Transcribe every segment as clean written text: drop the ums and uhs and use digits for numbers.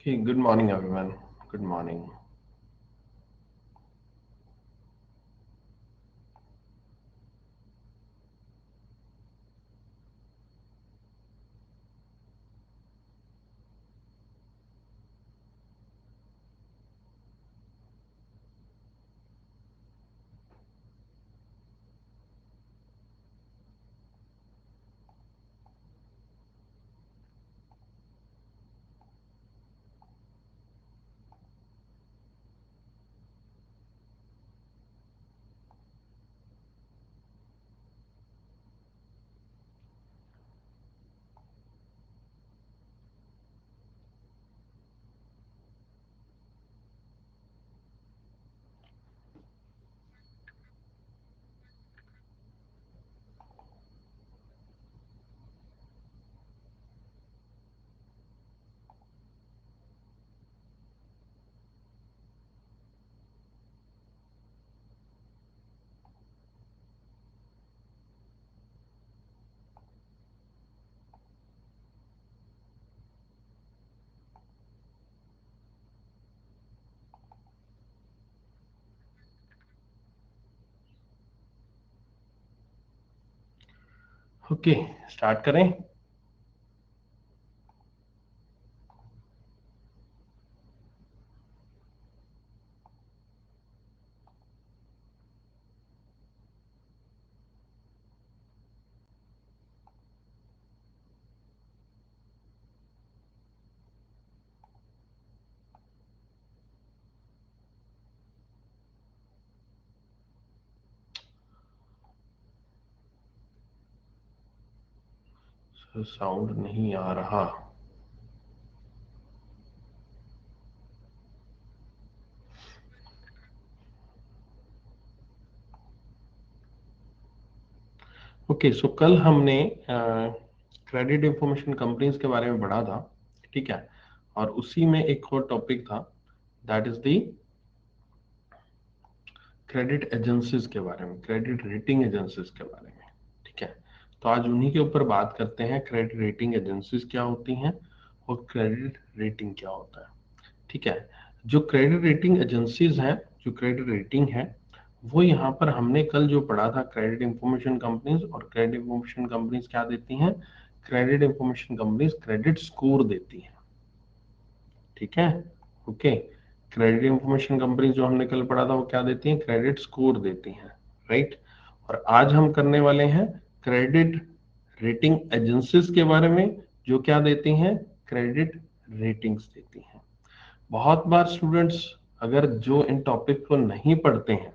Okay, good morning, everyone. Good morning. Okay, start करें। Sound नहीं आ रहा। ओके, सो कल हमने क्रेडिट इंफॉर्मेशन कंपनीज के बारे में पढ़ा था, ठीक है। और उसी में एक और टॉपिक था, that is the credit agencies के बारे में, क्रेडिट रेटिंग एजेंसीज के बारे में, ठीक है। तो आज उन्हीं के ऊपर बात करते हैं, क्रेडिट रेटिंग एजेंसीज क्या होती हैं और क्रेडिट रेटिंग क्या होता है, ठीक है। जो क्रेडिट रेटिंग एजेंसीज हैं, जो क्रेडिट रेटिंग है, वो यहाँ पर हमने कल जो पढ़ा था, क्रेडिट इंफॉर्मेशन कंपनीज, और क्रेडिट इंफॉर्मेशन कंपनीज क्या देती हैं? Credit information companies credit score देती हैं, ठीक है। ओके, क्रेडिट इंफॉर्मेशन कंपनीज जो हमने कल पढ़ा था वो क्या देती हैं? क्रेडिट स्कोर देती हैं, राइट। और आज हम करने वाले हैं क्रेडिट रेटिंग एजेंसीज के बारे में, जो क्या देती हैं? क्रेडिट रेटिंग्स देती हैं। बहुत बार स्टूडेंट्स अगर जो इन टॉपिक को नहीं पढ़ते हैं,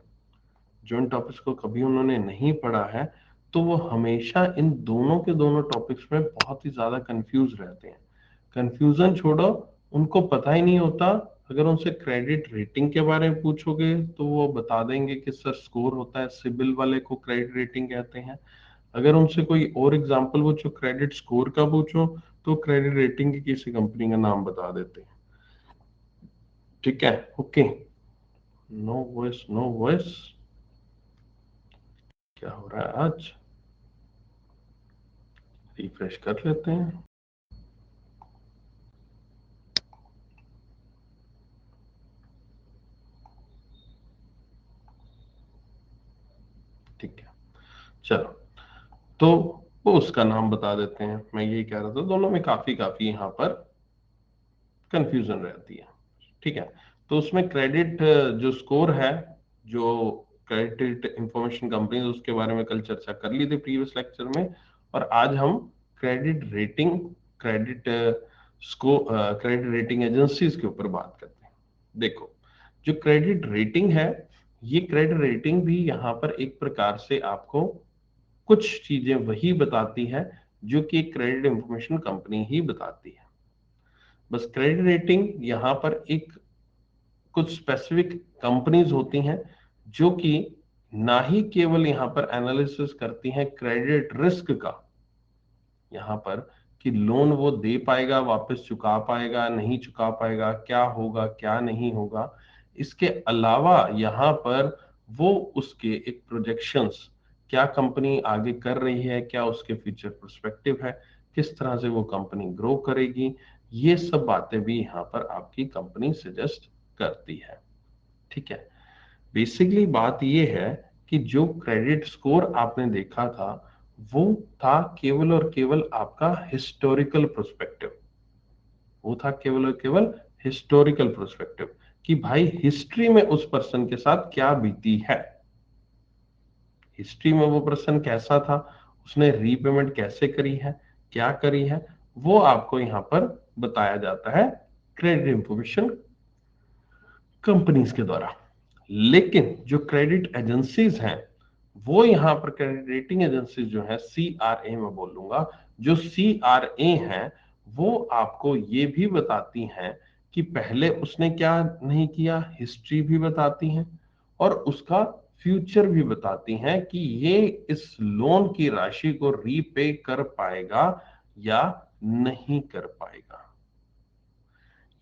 जो इन टॉपिक्स को कभी उन्होंने नहीं पढ़ा है, तो वो हमेशा इन दोनों के दोनों टॉपिक्स में बहुत ही ज्यादा कंफ्यूज रहते हैं। कंफ्यूजन छोड़ो, उनको पता ही नहीं होता। अगर उनसे क्रेडिट रेटिंग के बारे में पूछोगे तो वो बता देंगे कि सर स्कोर होता है, सिबिल वाले को क्रेडिट रेटिंग कहते हैं। अगर उनसे कोई और एग्जांपल पूछो क्रेडिट स्कोर का पूछो, तो क्रेडिट रेटिंग की किसी कंपनी का नाम बता देते हैं, ठीक है। Okay, no voice, no voice, क्या हो रहा है आज? रिफ्रेश कर लेते हैं। ठीक है, चलो। तो वो उसका नाम बता देते हैं। मैं यही कह रहा था, दोनों में काफी काफी यहाँ पर कंफ्यूजन रहती है, ठीक है। तो उसमें क्रेडिट जो स्कोर है, जो क्रेडिट इंफॉर्मेशन कंपनी, उसके बारे में कल चर्चा कर ली थी प्रीवियस लेक्चर में। और आज हम credit rating, credit credit rating agencies के ऊपर बात करते हैं। देखो, जो क्रेडिट रेटिंग है, ये क्रेडिट रेटिंग भी यहाँ पर एक प्रकार से आपको कुछ चीजें वही बताती है जो कि क्रेडिट इंफॉर्मेशन कंपनी ही बताती है। बस क्रेडिट रेटिंग यहाँ पर एक कुछ स्पेसिफिक कंपनीज होती हैं जो कि ना ही केवल यहाँ पर एनालिसिस करती हैं क्रेडिट रिस्क का, यहाँ पर कि लोन वो दे पाएगा, वापस चुका पाएगा, नहीं चुका पाएगा, क्या होगा क्या नहीं होगा। इसके अलावा यहाँ पर वो उसके एक प्रोजेक्शंस, क्या कंपनी आगे कर रही है, क्या उसके फ्यूचर पर्सपेक्टिव है, किस तरह से वो कंपनी ग्रो करेगी, ये सब बातें भी यहाँ पर आपकी कंपनी सजेस्ट करती है। ठीक है, बेसिकली बात ये है कि जो क्रेडिट स्कोर आपने देखा था वो था केवल और केवल आपका हिस्टोरिकल पर्सपेक्टिव। वो था केवल और केवल हिस्टोरिकल पर्सपेक्टिव कि भाई हिस्ट्री में उस पर्सन के साथ क्या बीती है, हिस्ट्री में वो पर्सन कैसा था, उसने रीपेमेंट कैसे करी है, क्या करी है, वो आपको यहाँ पर बताया जाता है क्रेडिट इंफॉर्मेशन कंपनीज के द्वारा। लेकिन जो क्रेडिट एजेंसीज हैं वो यहाँ पर क्रेडिट रेटिंग एजेंसीज जो है CRA में बोलूंगा, जो CRA हैं वो आपको ये भी बताती हैं कि पहले उसने क्या नहीं किया, हिस्ट्री भी बताती हैं और उसका फ्यूचर भी बताती हैं कि ये इस लोन की राशि को रीपे कर पाएगा या नहीं कर पाएगा।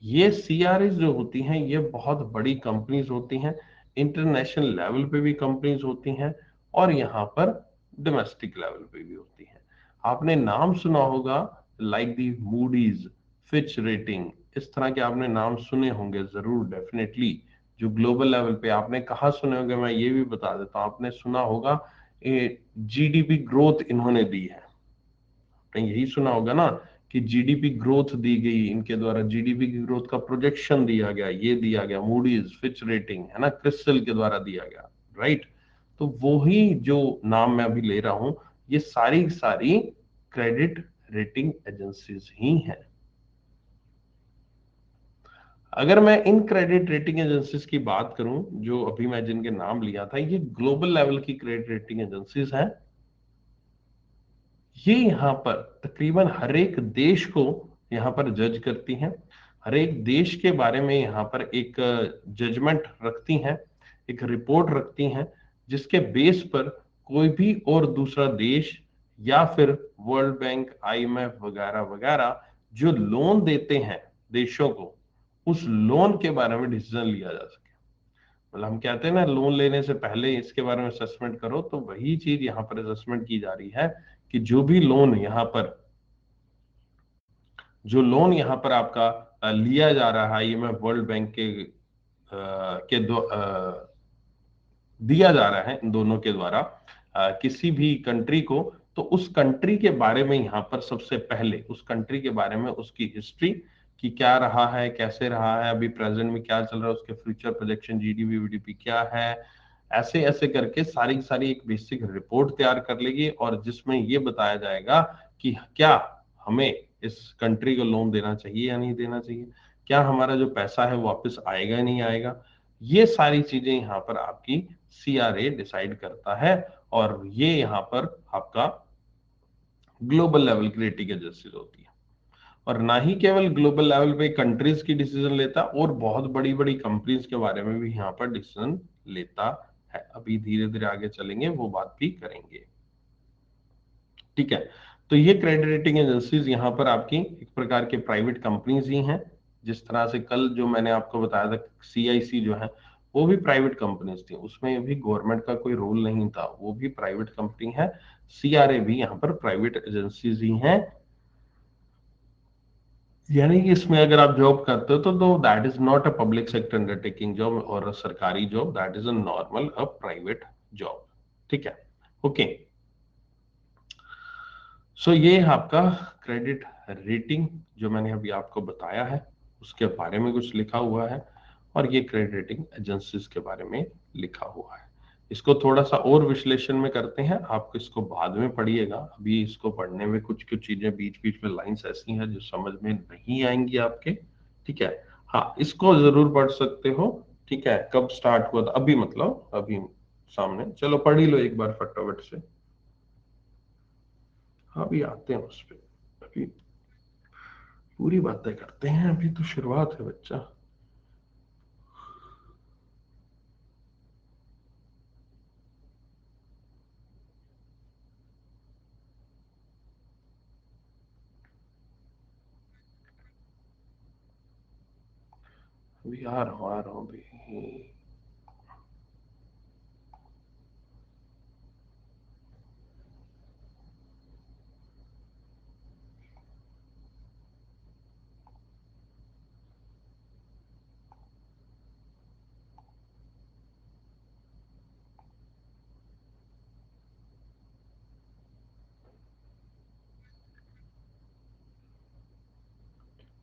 ये CRAs जो होती हैं ये बहुत बड़ी कंपनीज होती हैं, इंटरनेशनल लेवल पे भी कंपनीज होती हैं और यहाँ पर डोमेस्टिक लेवल पे भी होती हैं। आपने नाम सुना होगा like the Moody's, Fitch rating, इस तरह के आपने नाम सुने होंगे जरूर, डेफिनेटली। जो ग्लोबल लेवल पे आपने कहा सुने होंगे, मैं ये भी बता देता हूँ, आपने सुना होगा GDP ग्रोथ इन्होंने दी है, आपने यही सुना होगा ना कि जीडीपी ग्रोथ दी गई इनके द्वारा, जीडीपी की ग्रोथ का प्रोजेक्शन दिया गया, ये दिया गया, मूडीज, फिच रेटिंग है ना, क्रिस्टल के द्वारा दिया गया, राइट। तो वो ही जो नाम मैं अभी ले रहा हूं ये सारी सारी क्रेडिट रेटिंग एजेंसीज ही हैं। अगर मैं इन क्रेडिट रेटिंग एजेंसीज की बात करूं जो अभी मैं जिनके नाम लिया था, ये ग्लोबल लेवल की क्रेडिट रेटिंग एजेंसीज हैं। ये यहाँ पर तकरीबन हर एक देश को यहाँ पर जज करती हैं, हर एक देश के बारे में यहाँ पर एक जजमेंट रखती हैं, एक रिपोर्ट रखती हैं, जिसके बेस पर कोई भी और दूसरा देश या फिर वर्ल्ड बैंक, IMF वगैरह वगैरह जो लोन देते हैं देशों को, उस लोन के बारे में डिसीजन लिया जा सके। मतलब हम कहते हैं ना लोन लेने से पहले इसके बारे में असेसमेंट करो, तो वही चीज यहाँ पर असेसमेंट की जा रही है कि जो लोन यहाँ पर आपका लिया जा रहा है IMF वर्ल्ड बैंक के दिया जा रहा है इन दोनों के द्वारा किसी भी कंट्री को, तो उस कंट्री के बारे में यहाँ पर सबसे पहले उस कंट्री के बारे में उसकी हिस्ट्री कि क्या रहा है, कैसे रहा है, अभी प्रेजेंट में क्या चल रहा है, उसके फ्यूचर प्रोजेक्शन, GDP VDP क्या है, ऐसे ऐसे करके सारी की सारी एक बेसिक रिपोर्ट तैयार कर लेगी और जिसमें ये बताया जाएगा कि क्या हमें इस कंट्री को लोन देना चाहिए या नहीं देना चाहिए, क्या हमारा जो पैसा है वापस आएगा या नहीं आएगा। ये सारी चीजें यहाँ पर आपकी CRA डिसाइड करता है और ये यहाँ पर आपका ग्लोबल लेवल की रेटिंग एजेंसीज होती है। और ना ही केवल ग्लोबल लेवल पे कंट्रीज की डिसीजन लेता और बहुत बड़ी बड़ी कंपनीज के बारे में भी यहाँ पर डिसीजन लेता है। अभी धीरे धीरे आगे चलेंगे वो बात भी करेंगे। ठीक है, तो ये क्रेडिट रेटिंग एजेंसीज यहाँ पर आपकी एक प्रकार के प्राइवेट कंपनीज ही हैं। जिस तरह से कल जो मैंने आपको बताया था CIC जो है वो भी प्राइवेट कंपनीज थी, उसमें भी गवर्नमेंट का कोई रोल नहीं था, वो भी प्राइवेट कंपनी है। CRA भी यहाँ पर प्राइवेट एजेंसीज ही हैं। यानी कि इसमें अगर आप जॉब करते हो तो that is not a public sector undertaking job और सरकारी job, that is a normal a private job. ठीक है, ओके। सो ये आपका क्रेडिट रेटिंग जो मैंने अभी आपको बताया है उसके बारे में कुछ लिखा हुआ है और ये क्रेडिट रेटिंग एजेंसीज के बारे में लिखा हुआ है। इसको थोड़ा सा और विश्लेषण में करते हैं, आप इसको बाद में पढ़िएगा, अभी इसको पढ़ने में कुछ कुछ चीजें बीच बीच में लाइंस ऐसी हैं जो समझ में नहीं आएंगी आपके। ठीक है, हाँ इसको जरूर पढ़ सकते हो। ठीक है, कब स्टार्ट हुआ था, अभी मतलब अभी सामने, चलो पढ़ ही लो एक बार फटाफट से। अभी आते हैं उस पर, अभी पूरी बातें करते हैं, अभी तो शुरुआत है बच्चा। अभी आ रहा हूँ अभी।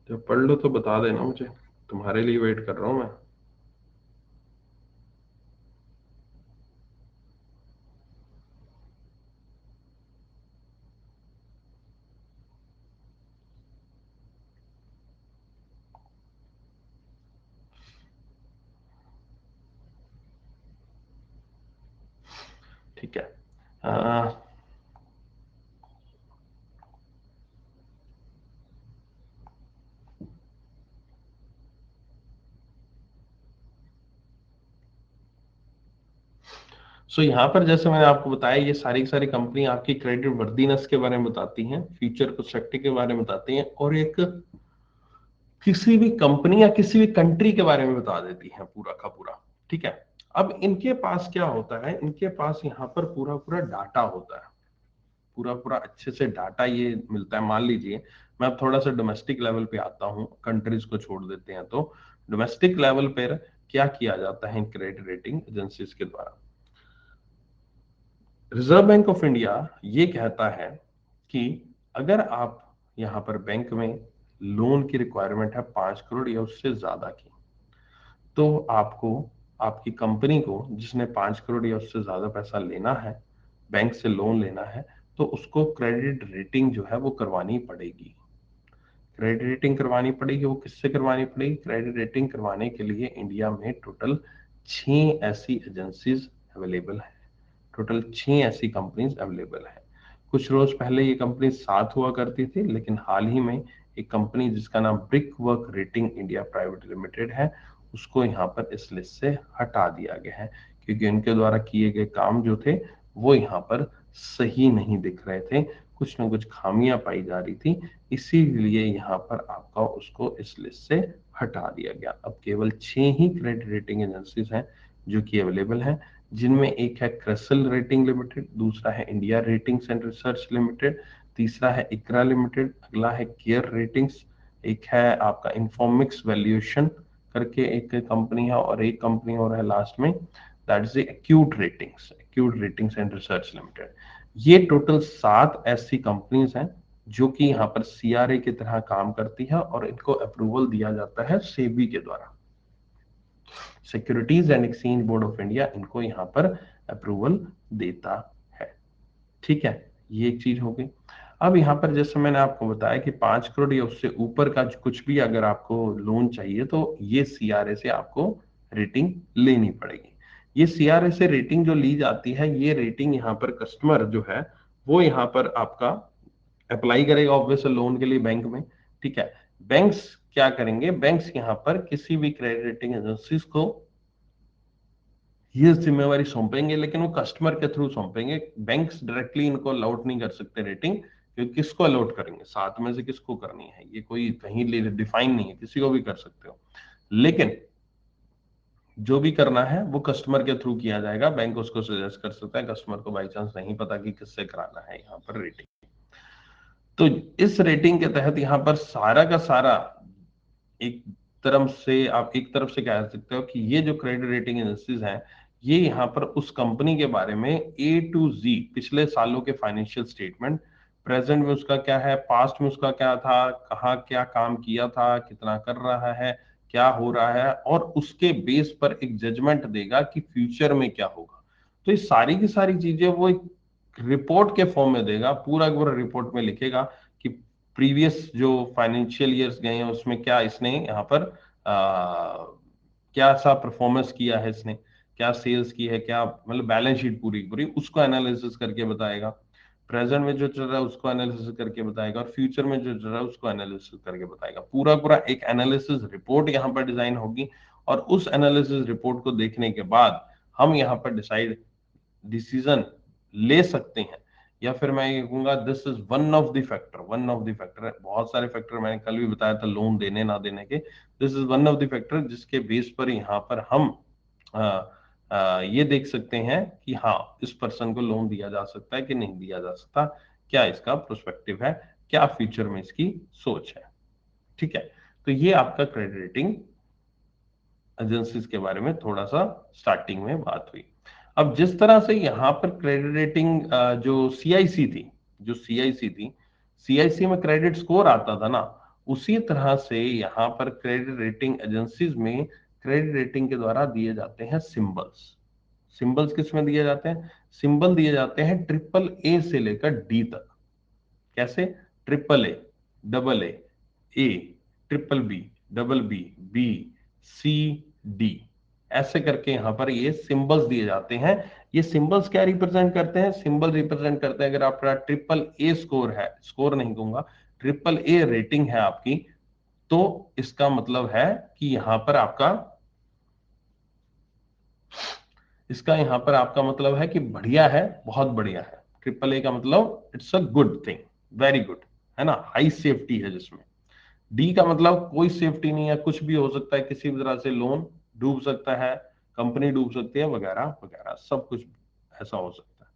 जब पढ़ लो तो बता देना मुझे, तुम्हारे लिए वेट कर रहा हूं मैं। ठीक है। सो यहाँ पर जैसे मैंने आपको बताया, ये सारी की सारी कंपनी आपकी क्रेडिट वर्दीनेस के बारे में बताती हैं, फ्यूचर पर्सपेक्टिव के बारे में बताती हैं, और एक किसी भी कंपनी या किसी भी कंट्री के बारे में बता देती हैं पूरा का पूरा। ठीक है। अब इनके पास क्या होता है, इनके पास यहाँ पर पूरा पूरा डाटा होता है, पूरा पूरा अच्छे से डाटा ये मिलता है। मान लीजिए मैं अब थोड़ा सा डोमेस्टिक लेवल पे आता हूँ, कंट्रीज को छोड़ देते हैं, तो डोमेस्टिक लेवल पर क्या किया जाता है इन क्रेडिट रेटिंग एजेंसीज के द्वारा। रिजर्व बैंक ऑफ इंडिया ये कहता है कि अगर आप यहाँ पर बैंक में लोन की रिक्वायरमेंट है 5 करोड़ या उससे ज्यादा की, तो आपको, आपकी कंपनी को जिसने 5 करोड़ या उससे ज्यादा पैसा लेना है, बैंक से लोन लेना है, तो उसको क्रेडिट रेटिंग जो है वो करवानी पड़ेगी। क्रेडिट रेटिंग करवानी पड़ेगी। वो किससे करवानी पड़ेगी? क्रेडिट रेटिंग करवाने के लिए इंडिया में टोटल 6 ऐसी एजेंसीज अवेलेबल है। टोटल 6 ऐसी कंपनीज अवेलेबल है। कुछ रोज पहले ये कंपनी 7 हुआ करती थी, लेकिन हाल ही में एक कंपनी जिसका नाम brick work rating India private limited है, उसको यहाँ पर इस लिस्ट से हटा दिया गया है, क्योंकि उनके द्वारा किए गए काम जो थे वो यहाँ पर सही नहीं दिख रहे थे, कुछ ना कुछ खामियां पाई जा रही थी, इसीलिए यहाँ पर आपका उसको इस लिस्ट से हटा दिया गया। अब केवल 6 ही क्रेडिट रेटिंग एजेंसीज हैं जो कि अवेलेबल हैं, जिनमें एक है क्रिसिल रेटिंग लिमिटेड, दूसरा है India ratings and research limited, तीसरा है इक्रा लिमिटेड, अगला है केयर रेटिंग्स, एक है आपका इन्फॉर्मिक्स वैल्यूएशन करके एक कंपनी है, और एक कंपनी और है लास्ट में, that is acute ratings and research limited. ये टोटल 7 ऐसी कंपनीज हैं जो कि यहाँ पर सीआरए की तरह काम करती है, और इनको अप्रूवल दिया जाता है सेबी के द्वारा। Securities and exchange board of India इनको यहाँ पर अप्रूवल देता है। ठीक है, ये एक चीज हो गई। अब यहाँ पर जैसे मैंने आपको बताया कि 5 करोड़ या उससे ऊपर का कुछ भी अगर आपको लोन चाहिए, तो ये सीआरए से आपको रेटिंग लेनी पड़ेगी। ये सीआरए से रेटिंग जो ली जाती है, ये रेटिंग यहाँ पर कस्टमर जो है वो यहाँ पर आपका अप्लाई करेगा ऑब्वियस लोन के लिए बैंक में। ठीक है। बैंक्स क्या करेंगे? बैंक्स यहाँ पर किसी भी क्रेडिट रेटिंग एजेंसीज को ये जिम्मेवारी सौंपेंगे, लेकिन वो कस्टमर के थ्रू सौंपेंगे। बैंक्स डायरेक्टली इनको अलॉट नहीं कर सकते रेटिंग, क्योंकि किसको अलॉट करेंगे? 7 में से किसको करनी है? ये कोई कहीं डिफाइन नहीं है, किसी को भी कर सकते हो, लेकिन जो भी करना है वो कस्टमर के थ्रू किया जाएगा। बैंक उसको सजेस्ट कर सकता है, कस्टमर को बाई चांस नहीं पता कि किससे कराना है यहाँ पर रेटिंग। तो इस रेटिंग के तहत यहाँ पर सारा का सारा एक तरफ से, आप एक तरफ से कह सकते हो कि ये जो क्रेडिट रेटिंग एजेंसीज हैं, ये यहाँ पर उस कंपनी के बारे में ए टू जी पिछले सालों के फाइनेंशियल स्टेटमेंट, प्रेजेंट में उसका क्या है, पास्ट में उसका क्या था, कहाँ क्या काम किया था, कितना कर रहा है, क्या हो रहा है, और उसके बेस पर एक जजमेंट देगा कि फ्यूचर में क्या होगा। तो ये सारी की सारी चीजें वो एक रिपोर्ट के फॉर्म में देगा, पूरा पूरा रिपोर्ट में लिखेगा कि प्रीवियस जो फाइनेंशियल ईयर्स गए हैं उसमें क्या इसने यहाँ पर क्या सा परफॉर्मेंस किया है, इसने क्या सेल्स की है, क्या मतलब बैलेंस शीट पूरी पूरी उसको एनालिसिस करके बताएगा। प्रेजेंट में जो चल रहा है उसको एनालिसिस करके बताएगा, और फ्यूचर में जो चल रहा है उसको एनालिसिस करके बताएगा। पूरा पूरा एक एनालिसिस रिपोर्ट यहाँ पर डिजाइन होगी, और उस एनालिसिस रिपोर्ट को देखने के बाद हम यहाँ पर डिसीजन ले सकते हैं, या फिर मैं ये कहूंगा this is one of the factor. बहुत सारे फैक्टर मैंने कल भी बताया था लोन देने ना देने के, this is one of the factor जिसके बेस पर यहाँ पर हम ये देख सकते हैं कि हाँ इस पर्सन को लोन दिया जा सकता है कि नहीं दिया जा सकता, क्या इसका प्रोस्पेक्टिव है, क्या फ्यूचर में इसकी सोच है। ठीक है। तो ये आपका क्रेडिट रेटिंग एजेंसीज के बारे में थोड़ा सा स्टार्टिंग में बात हुई। अब जिस तरह से यहाँ पर क्रेडिट रेटिंग जो सीआईसी थी, सीआईसी में क्रेडिट स्कोर आता था ना, उसी तरह से यहाँ पर क्रेडिट रेटिंग एजेंसीज में क्रेडिट रेटिंग के द्वारा दिए जाते हैं सिंबल्स। सिंबल्स किस में दिए जाते हैं? सिंबल दिए जाते हैं ट्रिपल ए से लेकर डी तक। कैसे? Triple A, double A, triple B, double B, B, C, D, ऐसे करके यहां पर ये सिंबल्स दिए जाते हैं। ये सिंबल्स क्या रिप्रेजेंट करते हैं? सिंबल रिप्रेजेंट करते हैं, अगर आपका ट्रिपल ए स्कोर है, स्कोर नहीं कहूंगा, ट्रिपल ए रेटिंग है आपकी, तो इसका मतलब है कि यहां पर आपका, इसका यहां पर आपका मतलब है कि बढ़िया है, बहुत बढ़िया है। ट्रिपल ए का मतलब it's a good thing, very good, है ना, हाई सेफ्टी है जिसमें। डी का मतलब कोई सेफ्टी नहीं है, कुछ भी हो सकता है, किसी भी तरह से लोन डूब सकता है, कंपनी डूब सकती है, वगैरह वगैरह, सब कुछ ऐसा हो सकता है।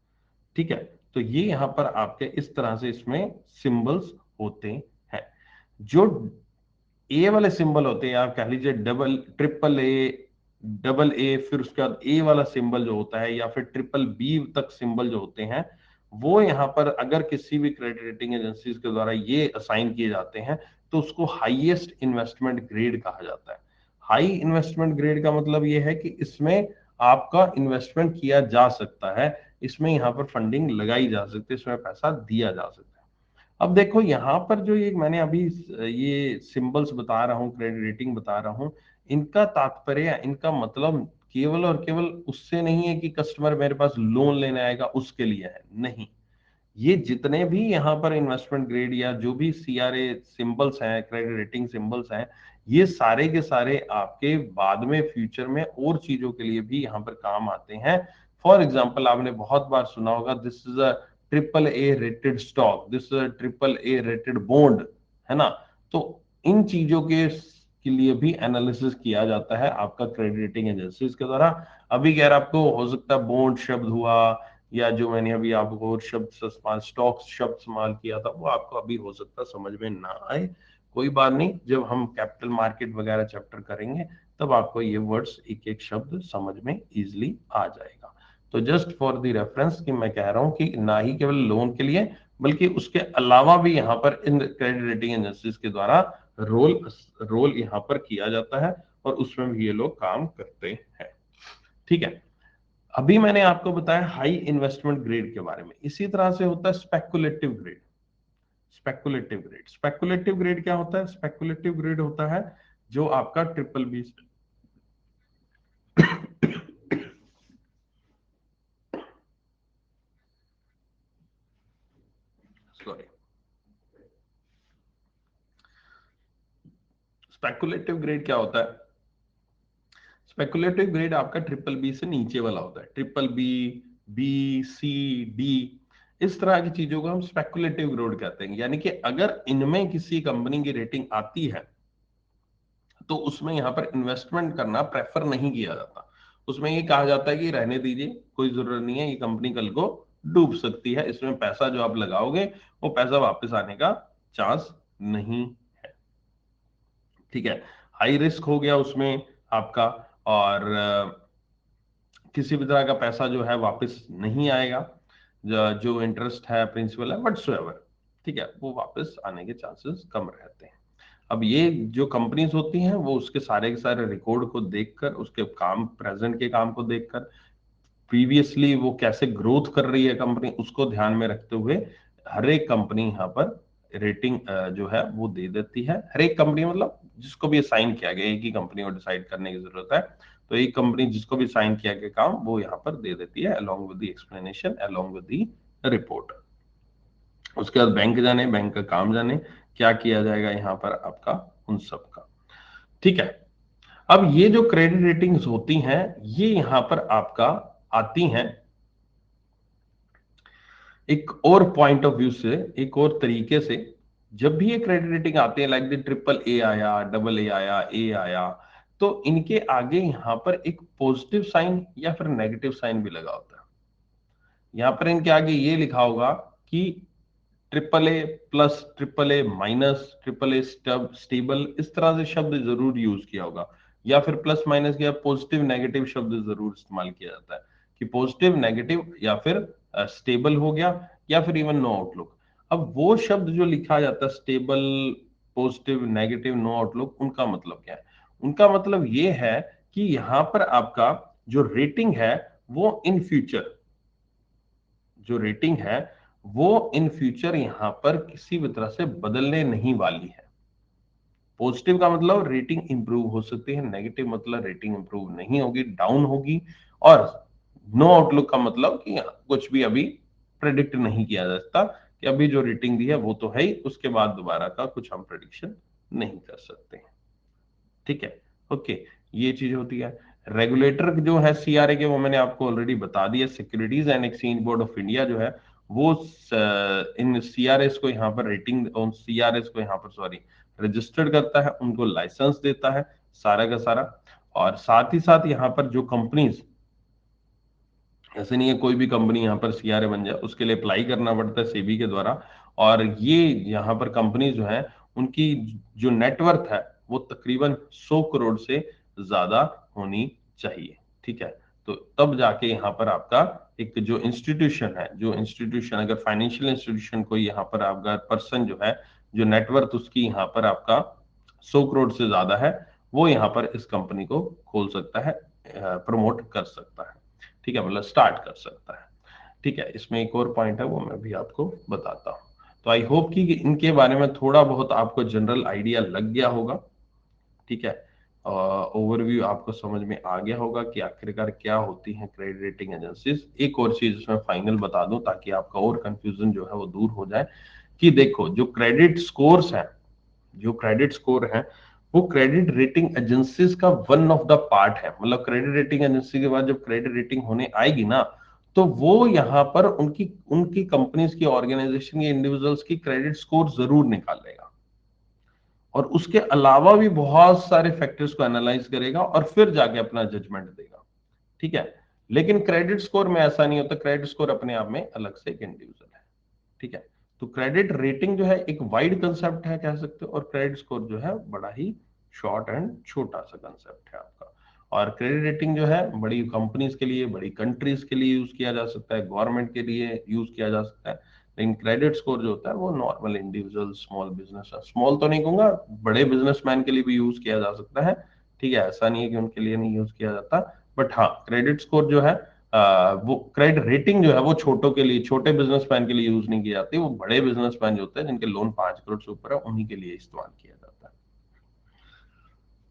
ठीक है, तो ये यहां पर आपके इस तरह से इसमें सिंबल्स होते हैं। जो ए वाले सिंबल होते हैं, आप कह लीजिए डबल, ट्रिपल ए, डबल ए, फिर उसके बाद ए वाला सिंबल जो होता है, या फिर ट्रिपल बी तक सिंबल जो होते हैं, वो यहाँ पर अगर किसी भी क्रेडिट रेटिंग एजेंसीज के द्वारा ये असाइन किए जाते हैं, तो उसको हाईएस्ट इन्वेस्टमेंट ग्रेड कहा जाता है। हाई इन्वेस्टमेंट ग्रेड का मतलब ये है कि इसमें आपका इन्वेस्टमेंट किया जा सकता है, इसमें यहाँ पर फंडिंग लगाई जा सकती है, इसमें पैसा दिया जा सकता है। अब देखो यहाँ पर जो ये मैंने अभी ये सिंबल्स बता रहा हूँ, क्रेडिट रेटिंग बता रहा हूँ, इनका तात्पर्य, इनका मतलब केवल और केवल उससे नहीं है कि कस्टमर मेरे पास लोन लेने आएगा उसके लिए है, नहीं। ये जितने भी यहाँ पर इन्वेस्टमेंट ग्रेड या जो भी सीआरए सिंबल्स हैं, क्रेडिट रेटिंग सिंबल्स हैं, ये सारे के सारे आपके बाद में फ्यूचर में और चीजों के लिए भी यहाँ पर काम आते हैं। फॉर एग्जाम्पल, आपने बहुत बार सुना होगा, this is a triple A rated stock, this is a triple A rated bond, है ना। तो इन चीजों के लिए भी एनालिसिस किया जाता है आपका क्रेडिट रेटिंग एजेंसीज के द्वारा। अभी कह रहा आपको हो सकता है बॉन्ड शब्द हुआ, या जो मैंने अभी आपको शब्द स्टॉक शब्द इस्तेमाल किया था, वो आपको अभी हो सकता समझ में ना आए, कोई बात नहीं, जब हम कैपिटल मार्केट वगैरह चैप्टर करेंगे तब आपको ये वर्ड्स एक एक शब्द समझ में इजिली आ जाएगा। तो जस्ट फॉर द रेफरेंस कि मैं कह रहा हूं कि ना ही केवल लोन के लिए, बल्कि उसके अलावा भी यहाँ पर इन क्रेडिट रेटिंग एजेंसीज के द्वारा रोल रोल यहाँ पर किया जाता है, और उसमें भी ये लोग काम करते हैं। ठीक है, अभी मैंने आपको बताया हाई इन्वेस्टमेंट ग्रेड के बारे में। इसी तरह से होता है speculative grade. Speculative grade, speculative grade क्या होता है? स्पेकुलेटिव ग्रेड होता है जो आपका triple B, sorry, speculative grade क्या होता है? स्पेकुलेटिव ग्रेड आपका ट्रिपल बी से नीचे वाला होता है। Triple B, B, C, D, इस तरह की चीजों को हम स्पेकुलेटिव ग्रेड कहते हैं। यानी कि अगर इनमें किसी कंपनी की रेटिंग आती है, तो उसमें यहां पर इन्वेस्टमेंट करना प्रेफर नहीं किया जाता। उसमें ये कहा जाता है कि रहने दीजिए, कोई जरूरत नहीं है, ये कंपनी कल को डूब सकती है, इसमें पैसा जो आप लगाओगे वो पैसा वापस आने का चांस नहीं है। ठीक है, हाई रिस्क हो गया उसमें आपका, और किसी भी तरह का पैसा जो है वापस नहीं आएगा, जो इंटरेस्ट है, प्रिंसिपल है, व्हाटसोएवर, ठीक है, वो वापस आने के चांसेस कम रहते हैं। अब ये जो कंपनीज होती हैं, वो उसके सारे के सारे रिकॉर्ड को देखकर, उसके काम, प्रेजेंट के काम को देखकर, प्रीवियसली वो कैसे ग्रोथ कर रही है कंपनी, उसको ध्यान में रखते हुए हर एक कंपनी यहाँ पर रेटिंग जो है वो दे देती है। हर एक कंपनी मतलब जिसको भी साइन किया गया, एक ही कंपनी को डिसाइड करने की जरूरत है, तो एक कंपनी जिसको भी साइन किया गया काम वो यहाँ पर दे देती है, along with the explanation, along with the report. उसके बाद बैंक जाने, बैंक का काम जाने, क्या किया जाएगा यहाँ पर आपका, उन सब का। ठीक है, अब ये जो क्रेडिट रेटिंग्स होती हैं, ये यहां पर आपका आती हैं एक और पॉइंट ऑफ व्यू से, एक और तरीके से। जब भी ये क्रेडिट रेटिंग आते हैं, लाइक द ट्रिपल ए आया, डबल ए आया, ए आया, तो इनके आगे यहां पर एक पॉजिटिव साइन या फिर नेगेटिव साइन भी लगा होता है। यहां पर इनके आगे ये लिखा होगा कि triple A plus, triple A minus, triple A stable, इस तरह से शब्द जरूर यूज किया होगा, या फिर प्लस माइनस या पॉजिटिव नेगेटिव शब्द जरूर इस्तेमाल किया जाता है, कि पॉजिटिव, नेगेटिव, या फिर स्टेबल हो गया, या फिर इवन नो आउटलुक। अब वो शब्द जो लिखा जाता है stable, positive, negative, no outlook, उनका मतलब क्या है? उनका मतलब ये है कि यहां पर आपका जो रेटिंग है वो इन फ्यूचर, जो रेटिंग है वो इन फ्यूचर यहां पर किसी भी तरह से बदलने नहीं वाली है। पॉजिटिव का मतलब रेटिंग इंप्रूव हो सकती है, नेगेटिव मतलब रेटिंग इंप्रूव नहीं होगी, डाउन होगी, और नो आउटलुक का मतलब कि कुछ भी अभी प्रेडिक्ट नहीं किया जा सकता कि अभी जो रेटिंग दी है वो तो है ही, उसके बाद दोबारा का कुछ हम प्रेडिक्शन नहीं कर सकते हैं। ठीक है, ओके, ये चीज होती है। रेगुलेटर जो है सीआरए के, वो मैंने आपको ऑलरेडी बता दिया। Securities and exchange board of India जो है वो इन सीआरएस को यहाँ पर रेटिंग, सीआरएस को यहाँ पर सॉरी रजिस्टर्ड करता है, उनको लाइसेंस देता है सारा का सारा। और साथ ही साथ यहाँ पर जो कंपनीज, ऐसे नहीं है कोई भी कंपनी यहाँ पर सीआरए बन जाए, उसके लिए अप्लाई करना पड़ता है सेबी के द्वारा। और ये यहाँ पर कंपनी जो है उनकी जो नेटवर्थ है वो तकरीबन 100 करोड़ से ज्यादा होनी चाहिए। ठीक है, तो तब जाके यहाँ पर आपका एक जो इंस्टीट्यूशन है, जो इंस्टीट्यूशन अगर फाइनेंशियल इंस्टीट्यूशन कोई यहाँ पर आपका पर्सन जो है, जो नेटवर्थ उसकी यहाँ पर आपका 100 करोड़ से ज्यादा है, वो यहाँ पर इस कंपनी को खोल सकता है, प्रमोट कर सकता है। ठीक है, मतलब स्टार्ट कर सकता है। ठीक है, इसमें एक और पॉइंट है वो मैं भी आपको बताता हूँ। तो आई होप कि इनके बारे में थोड़ा बहुत आपको जनरल आइडिया लग गया होगा। ठीक है, ओवरव्यू आपको समझ में आ गया होगा कि आखिरकार क्या होती हैं क्रेडिट रेटिंग एजेंसीज। एक और चीज इसमें फाइनल बता दूं ताकि आपका और कंफ्यूजन जो है वो दूर हो जाए, कि देखो जो क्रेडिट स्कोर्स हैं, जो क्रेडिट स्कोर है वो क्रेडिट रेटिंग एजेंसीज का वन ऑफ द पार्ट है। मतलब क्रेडिट रेटिंग एजेंसी के बाद जब क्रेडिट रेटिंग होने आएगी ना, तो वो यहाँ पर उनकी उनकी कंपनीज की, ऑर्गेनाइजेशन या इंडिविजुअल्स की क्रेडिट स्कोर जरूर निकालेगा, और उसके अलावा भी बहुत सारे फैक्टर्स को एनालाइज करेगा और फिर जाके अपना जजमेंट देगा। ठीक है, लेकिन क्रेडिट स्कोर में ऐसा नहीं होता, क्रेडिट स्कोर अपने आप में अलग से एक इंडिविजुअल है। ठीक है, तो क्रेडिट रेटिंग जो है एक वाइड कंसेप्ट है कह सकते हो, और क्रेडिट स्कोर जो है बड़ा ही शॉर्ट एंड छोटा सा कंसेप्ट है आपका। और क्रेडिट रेटिंग जो है बड़ी कंपनीज के लिए, बड़ी कंट्रीज के लिए यूज किया जा सकता है, गवर्नमेंट के लिए यूज किया जा सकता है। लेकिन क्रेडिट स्कोर जो होता है वो normal individual, small business, small तो नहीं कहूंगा, बड़े बिजनेसमैन के लिए भी यूज किया जा सकता है। ठीक है, ऐसा नहीं है कि उनके लिए नहीं यूज किया जाता, बट हाँ क्रेडिट स्कोर जो है वो क्रेडिट रेटिंग जो है वो छोटों के लिए, छोटे बिजनेसमैन के लिए यूज नहीं की जाती, वो बड़े बिजनेसमैन जो होते हैं जिनके लोन 5 करोड़ से ऊपर है उन्हीं के लिए इस्तेमाल किया जाता है।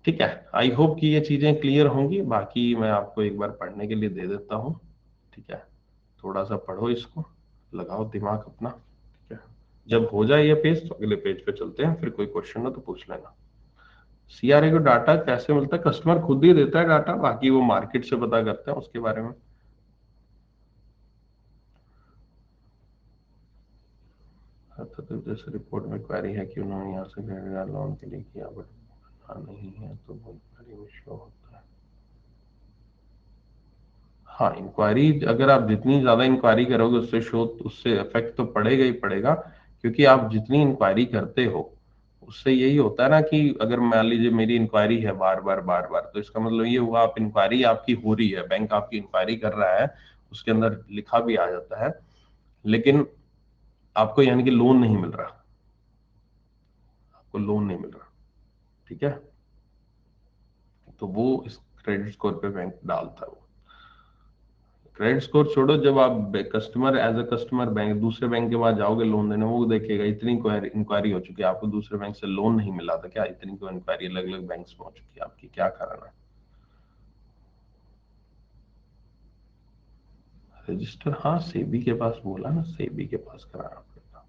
ठीक है, आई होप कि ये चीजें क्लियर होंगी। बाकी मैं आपको एक बार पढ़ने के लिए दे देता हूँ। ठीक है, थोड़ा सा पढ़ो इसको, लगाओ दिमाग अपना। ठीक है, जब हो जाए ये पेज तो अगले पेज पे चलते हैं, फिर कोई क्वेश्चन हो तो पूछ लेना। सीआरए को डाटा कैसे मिलता है? कस्टमर खुद ही देता है डाटा, बाकी वो मार्केट से पता करते हैं उसके बारे में। तो जैसे रिपोर्ट में क्वेरी है कि उन्होंने यहाँ से क्रेडिट लोन के लिए किया, बट हाँ नहीं है तो वो क्वेरी में शो होता है। हाँ, इंक्वायरी अगर आप जितनी ज्यादा इंक्वायरी करोगे उससे शो, उससे इफेक्ट तो पड़ेगा ही पड़ेगा, क्योंकि आप जितनी इंक्वायरी करते हो उससे यही होता है ना कि अगर मान लीजिए मेरी इंक्वायरी है बार बार बार बार, तो इसका मतलब ये हुआ आप इंक्वायरी आपकी हो रही है, बैंक आपकी इंक्वायरी कर रहा है, उसके अंदर लिखा भी आ जाता है, लेकिन आपको यानी कि लोन नहीं मिल रहा, आपको लोन नहीं मिल रहा। ठीक है, तो वो इस क्रेडिट स्कोर पे बैंक डालता है। वो क्रेडिट स्कोर छोड़ो, जब आप customer, as a customer bank दूसरे बैंक के पास जाओगे लोन देने, वो देखेगा इतनी इंक्वायरी हो चुकी है, आपको दूसरे बैंक से लोन नहीं मिला था क्या, इतनी को इंक्वायरी अलग अलग बैंक में हो चुकी है, आपकी क्या कारण है? रजिस्टर, हाँ सेबी के पास, बोला ना सेबी के पास कराना पड़ेगा।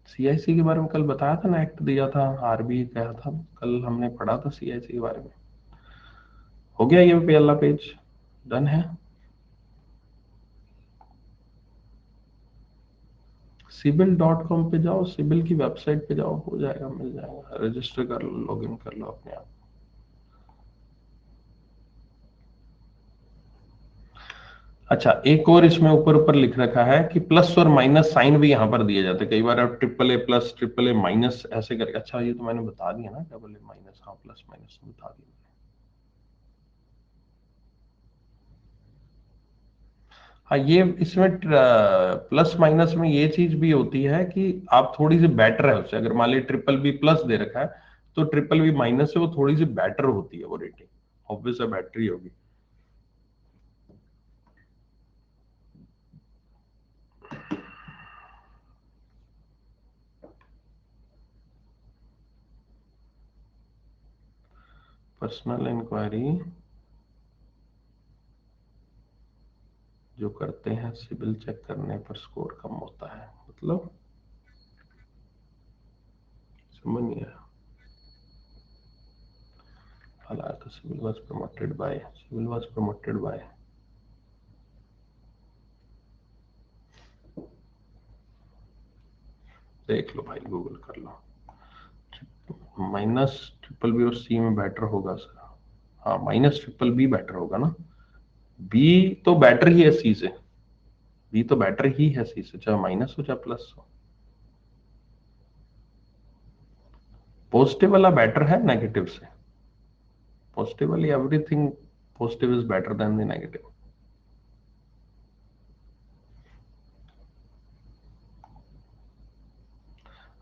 सीआईसी के बारे में कल बताया था ना, एक्ट दिया था, आरबीआई कहा था, कल हमने पढ़ा था सीआईसी के बारे में। हो गया ये पहला पेज, डन है। सिबिल.com पे जाओ, सिबिल की वेबसाइट पे जाओ, हो जाएगा, मिल जाएगा, रजिस्टर कर लो, लॉग इन कर लो अपने आप। अच्छा, एक और इसमें ऊपर ऊपर लिख रखा है कि प्लस और माइनस साइन भी यहाँ पर दिए जाते हैं, कई बार आप triple A plus, triple A minus ऐसे करके, अच्छा ये तो मैंने बता दिया ना, डबल ए माइनस, हाँ प्लस माइनस बता दिया। हाँ, ये इसमें प्लस माइनस में ये चीज भी होती है कि आप थोड़ी सी बेटर है उससे, अगर मान लीजिए ट्रिपल बी प्लस दे रखा है तो ट्रिपल बी माइनस से वो थोड़ी सी बेटर होती है वो रेटिंग, ऑब्वियस है बेटर ही होगी। पर्सनल इंक्वायरी जो करते हैं सिविल चेक करने पर स्कोर कम होता है, मतलब समझ नहीं आया। हालांकि CIBIL was promoted by, CIBIL was promoted by, देख लो भाई गूगल कर लो। माइनस ट्रिपल बी और सी में बेटर होगा सर। हाँ, माइनस ट्रिपल बी बेटर होगा ना, बी तो बेटर ही है सी से, बी तो बेटर ही है सी से, चाहे माइनस हो चाहे प्लस हो। पॉजिटिव वाला बेटर है नेगेटिव से, पॉजिटिव वाली everything positive is better then the negative.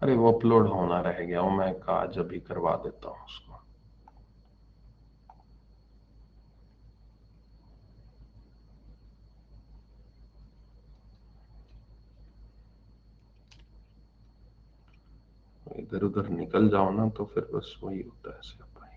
अरे वो अपलोड होना रह गया, वो मैं आज अभी करवा देता हूँ उसको। इधर उधर निकल जाओ ना तो फिर बस वही होता है सिर्फ भाई।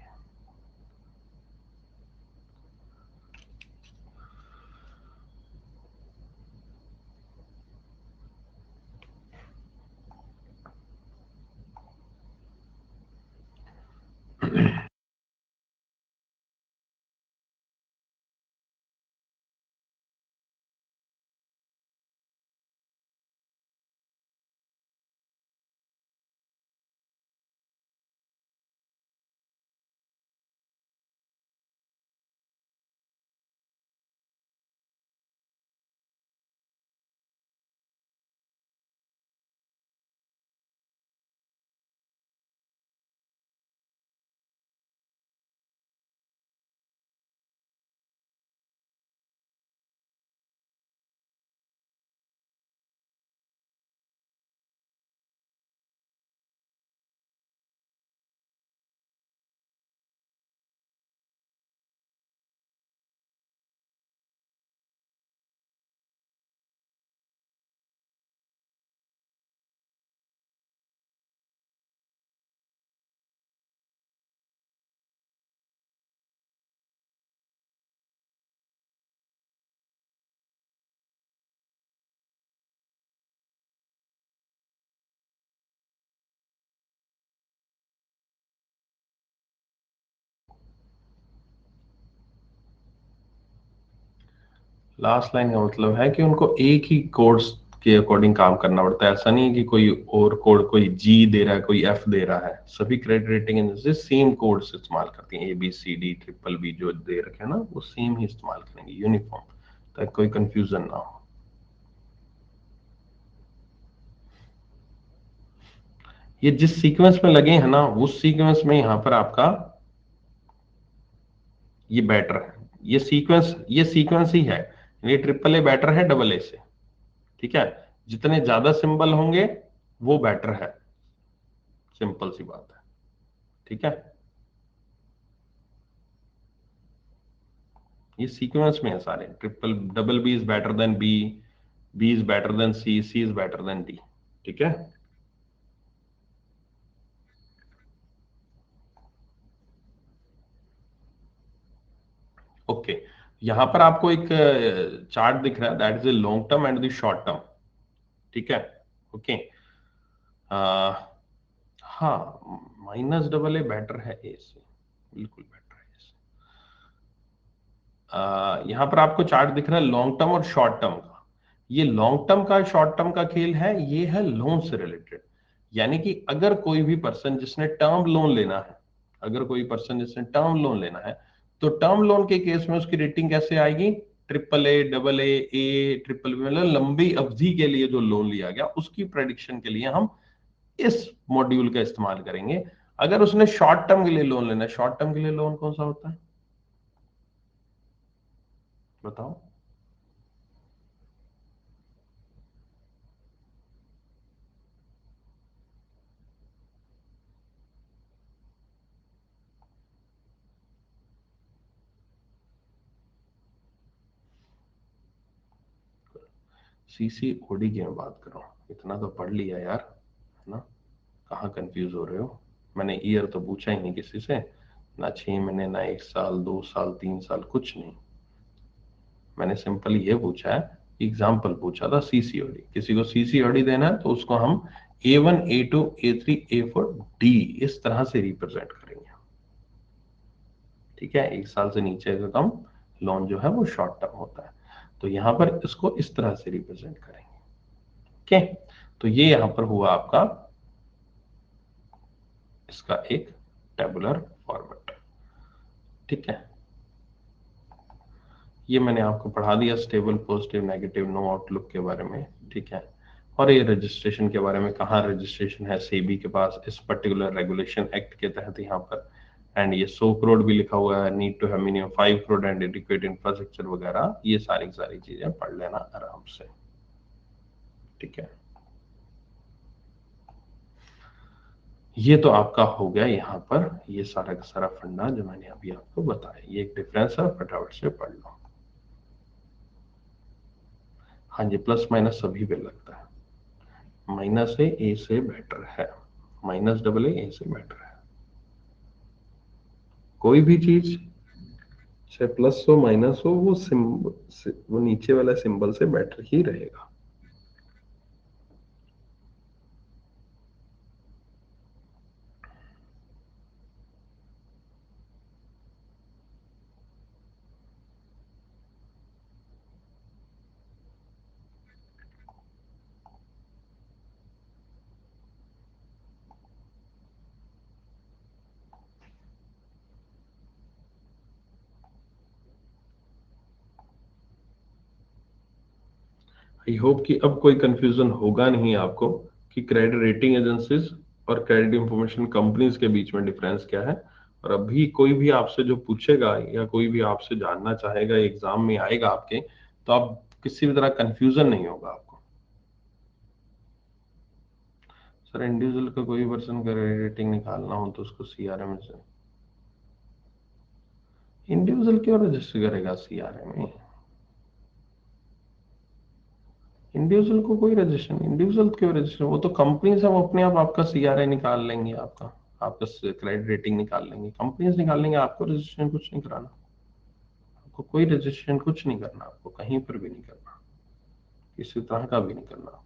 लास्ट लाइन का मतलब है कि उनको एक ही कोड्स के अकॉर्डिंग काम करना पड़ता है, ऐसा नहीं है कि कोई और कोड, कोई जी दे रहा है कोई एफ दे रहा है, सभी credit rating agency same codes इस्तेमाल करती हैं, A B C D triple B जो दे रखे हैं ना वो सेम ही इस्तेमाल करेंगे, यूनिफॉर्म, ताकि कोई कंफ्यूजन ना हो। ये जिस सीक्वेंस में लगे हैं ना उस सीक्वेंस में यहाँ पर आपका ये बेटर है, ये सीक्वेंस ही है, ये ट्रिपल ए बेटर है डबल ए से, ठीक है, जितने ज्यादा सिंबल होंगे वो बेटर है, सिंपल सी बात है, ठीक है। ये सीक्वेंस में है सारे, triple double B is better than B is better than C is better than D, ठीक है। ओके, यहां पर आपको एक चार्ट दिख रहा है, that is a long term and the short term, ठीक है। ओके, हाँ, माइनस डबल ए बेटर है ए से, बिल्कुल बेटर है ए से। यहाँ पर आपको चार्ट दिख रहा है लॉन्ग टर्म और शॉर्ट टर्म का, ये लॉन्ग टर्म का शॉर्ट टर्म का खेल है, ये है लोन से रिलेटेड, यानी कि अगर कोई भी पर्सन जिसने टर्म लोन लेना है, अगर कोई पर्सन जिसने टर्म लोन लेना है तो टर्म लोन के केस में उसकी रेटिंग कैसे आएगी, triple A double A triple B, मतलब लंबी अवधि के लिए जो लोन लिया गया उसकी प्रेडिक्शन के लिए हम इस मॉड्यूल का इस्तेमाल करेंगे। अगर उसने शॉर्ट टर्म के लिए लोन लेना है, शॉर्ट टर्म के लिए लोन कौन सा होता है बताओ। CCOD की मैं बात कर रहा हूँ, इतना तो पढ़ लिया यार, है ना, कहाँ कंफ्यूज हो रहे हो। मैंने ईयर तो पूछा ही नहीं किसी से, ना 6 महीने, ना 1 साल, 2 साल, 3 साल, कुछ नहीं। मैंने सिंपल ये पूछा है, एग्जाम्पल पूछा था CCOD। किसी को CCOD देना है तो उसको हम A1, A2, A3, A4, D इस तरह से रिप्रेजेंट करेंगे। ठीक है, 1 साल से नीचे का कम लोन जो है वो शॉर्ट टर्म होता है, तो यहां पर इसको इस तरह से रिप्रेजेंट करेंगे। ओके, तो ये यहां पर हुआ आपका इसका एक टेबुलर फॉर्मेट। ठीक है, ये मैंने आपको पढ़ा दिया stable, positive, negative, no outlook के बारे में। ठीक है, और ये रजिस्ट्रेशन के बारे में, कहाँ रजिस्ट्रेशन है सेबी के पास इस पर्टिकुलर रेगुलेशन एक्ट के तहत यहाँ पर। एंड ये 100 करोड़ भी लिखा हुआ है, need to have minimum 5 crore and adequate infrastructure वगैरह, ये सारी सारी चीजें पढ़ लेना आराम से। ठीक है, ये तो आपका हो गया यहाँ पर ये सारा का सारा फंडा जो मैंने अभी आपको बताया। ये एक डिफरेंस है, फटाफट से पढ़ लो। हाँ जी, प्लस माइनस सभी पे लगता है। माइनस ए से बेटर है, माइनस डबल ए से बेटर है। कोई भी चीज चाहे प्लस हो माइनस हो, वो वो नीचे वाला सिंबल से बेटर ही रहेगा। आई होप कि अब कोई कंफ्यूजन होगा नहीं आपको कि क्रेडिट रेटिंग एजेंसीज और क्रेडिट इंफॉर्मेशन कंपनीज के बीच में डिफरेंस क्या है। और अभी कोई भी आपसे जो पूछेगा या कोई भी आपसे जानना चाहेगा, एग्जाम में आएगा आपके, तो आप किसी भी तरह कंफ्यूजन नहीं होगा आपको। सर इंडिविजुअल का कोई पर्सन का रेटिंग निकालना हो तो उसको CRM से, इंडिविजुअल क्यों रजिस्टर करेगा CRM में? इंडिविजुअल को कोई रजिस्ट्रेशन, इंडिविजुअल क्यों रजिस्टर, वो तो कंपनी से वो अपने आप आपका CRA निकाल लेंगे, आपका आपका क्रेडिट रेटिंग निकाल लेंगे, कंपनीज निकाल लेंगे, आपको रजिस्ट्रेशन कुछ नहीं कराना। आपको कोई रजिस्ट्रेशन कुछ नहीं करना, आपको कहीं पर भी नहीं करना, किसी तरह का भी नहीं करना।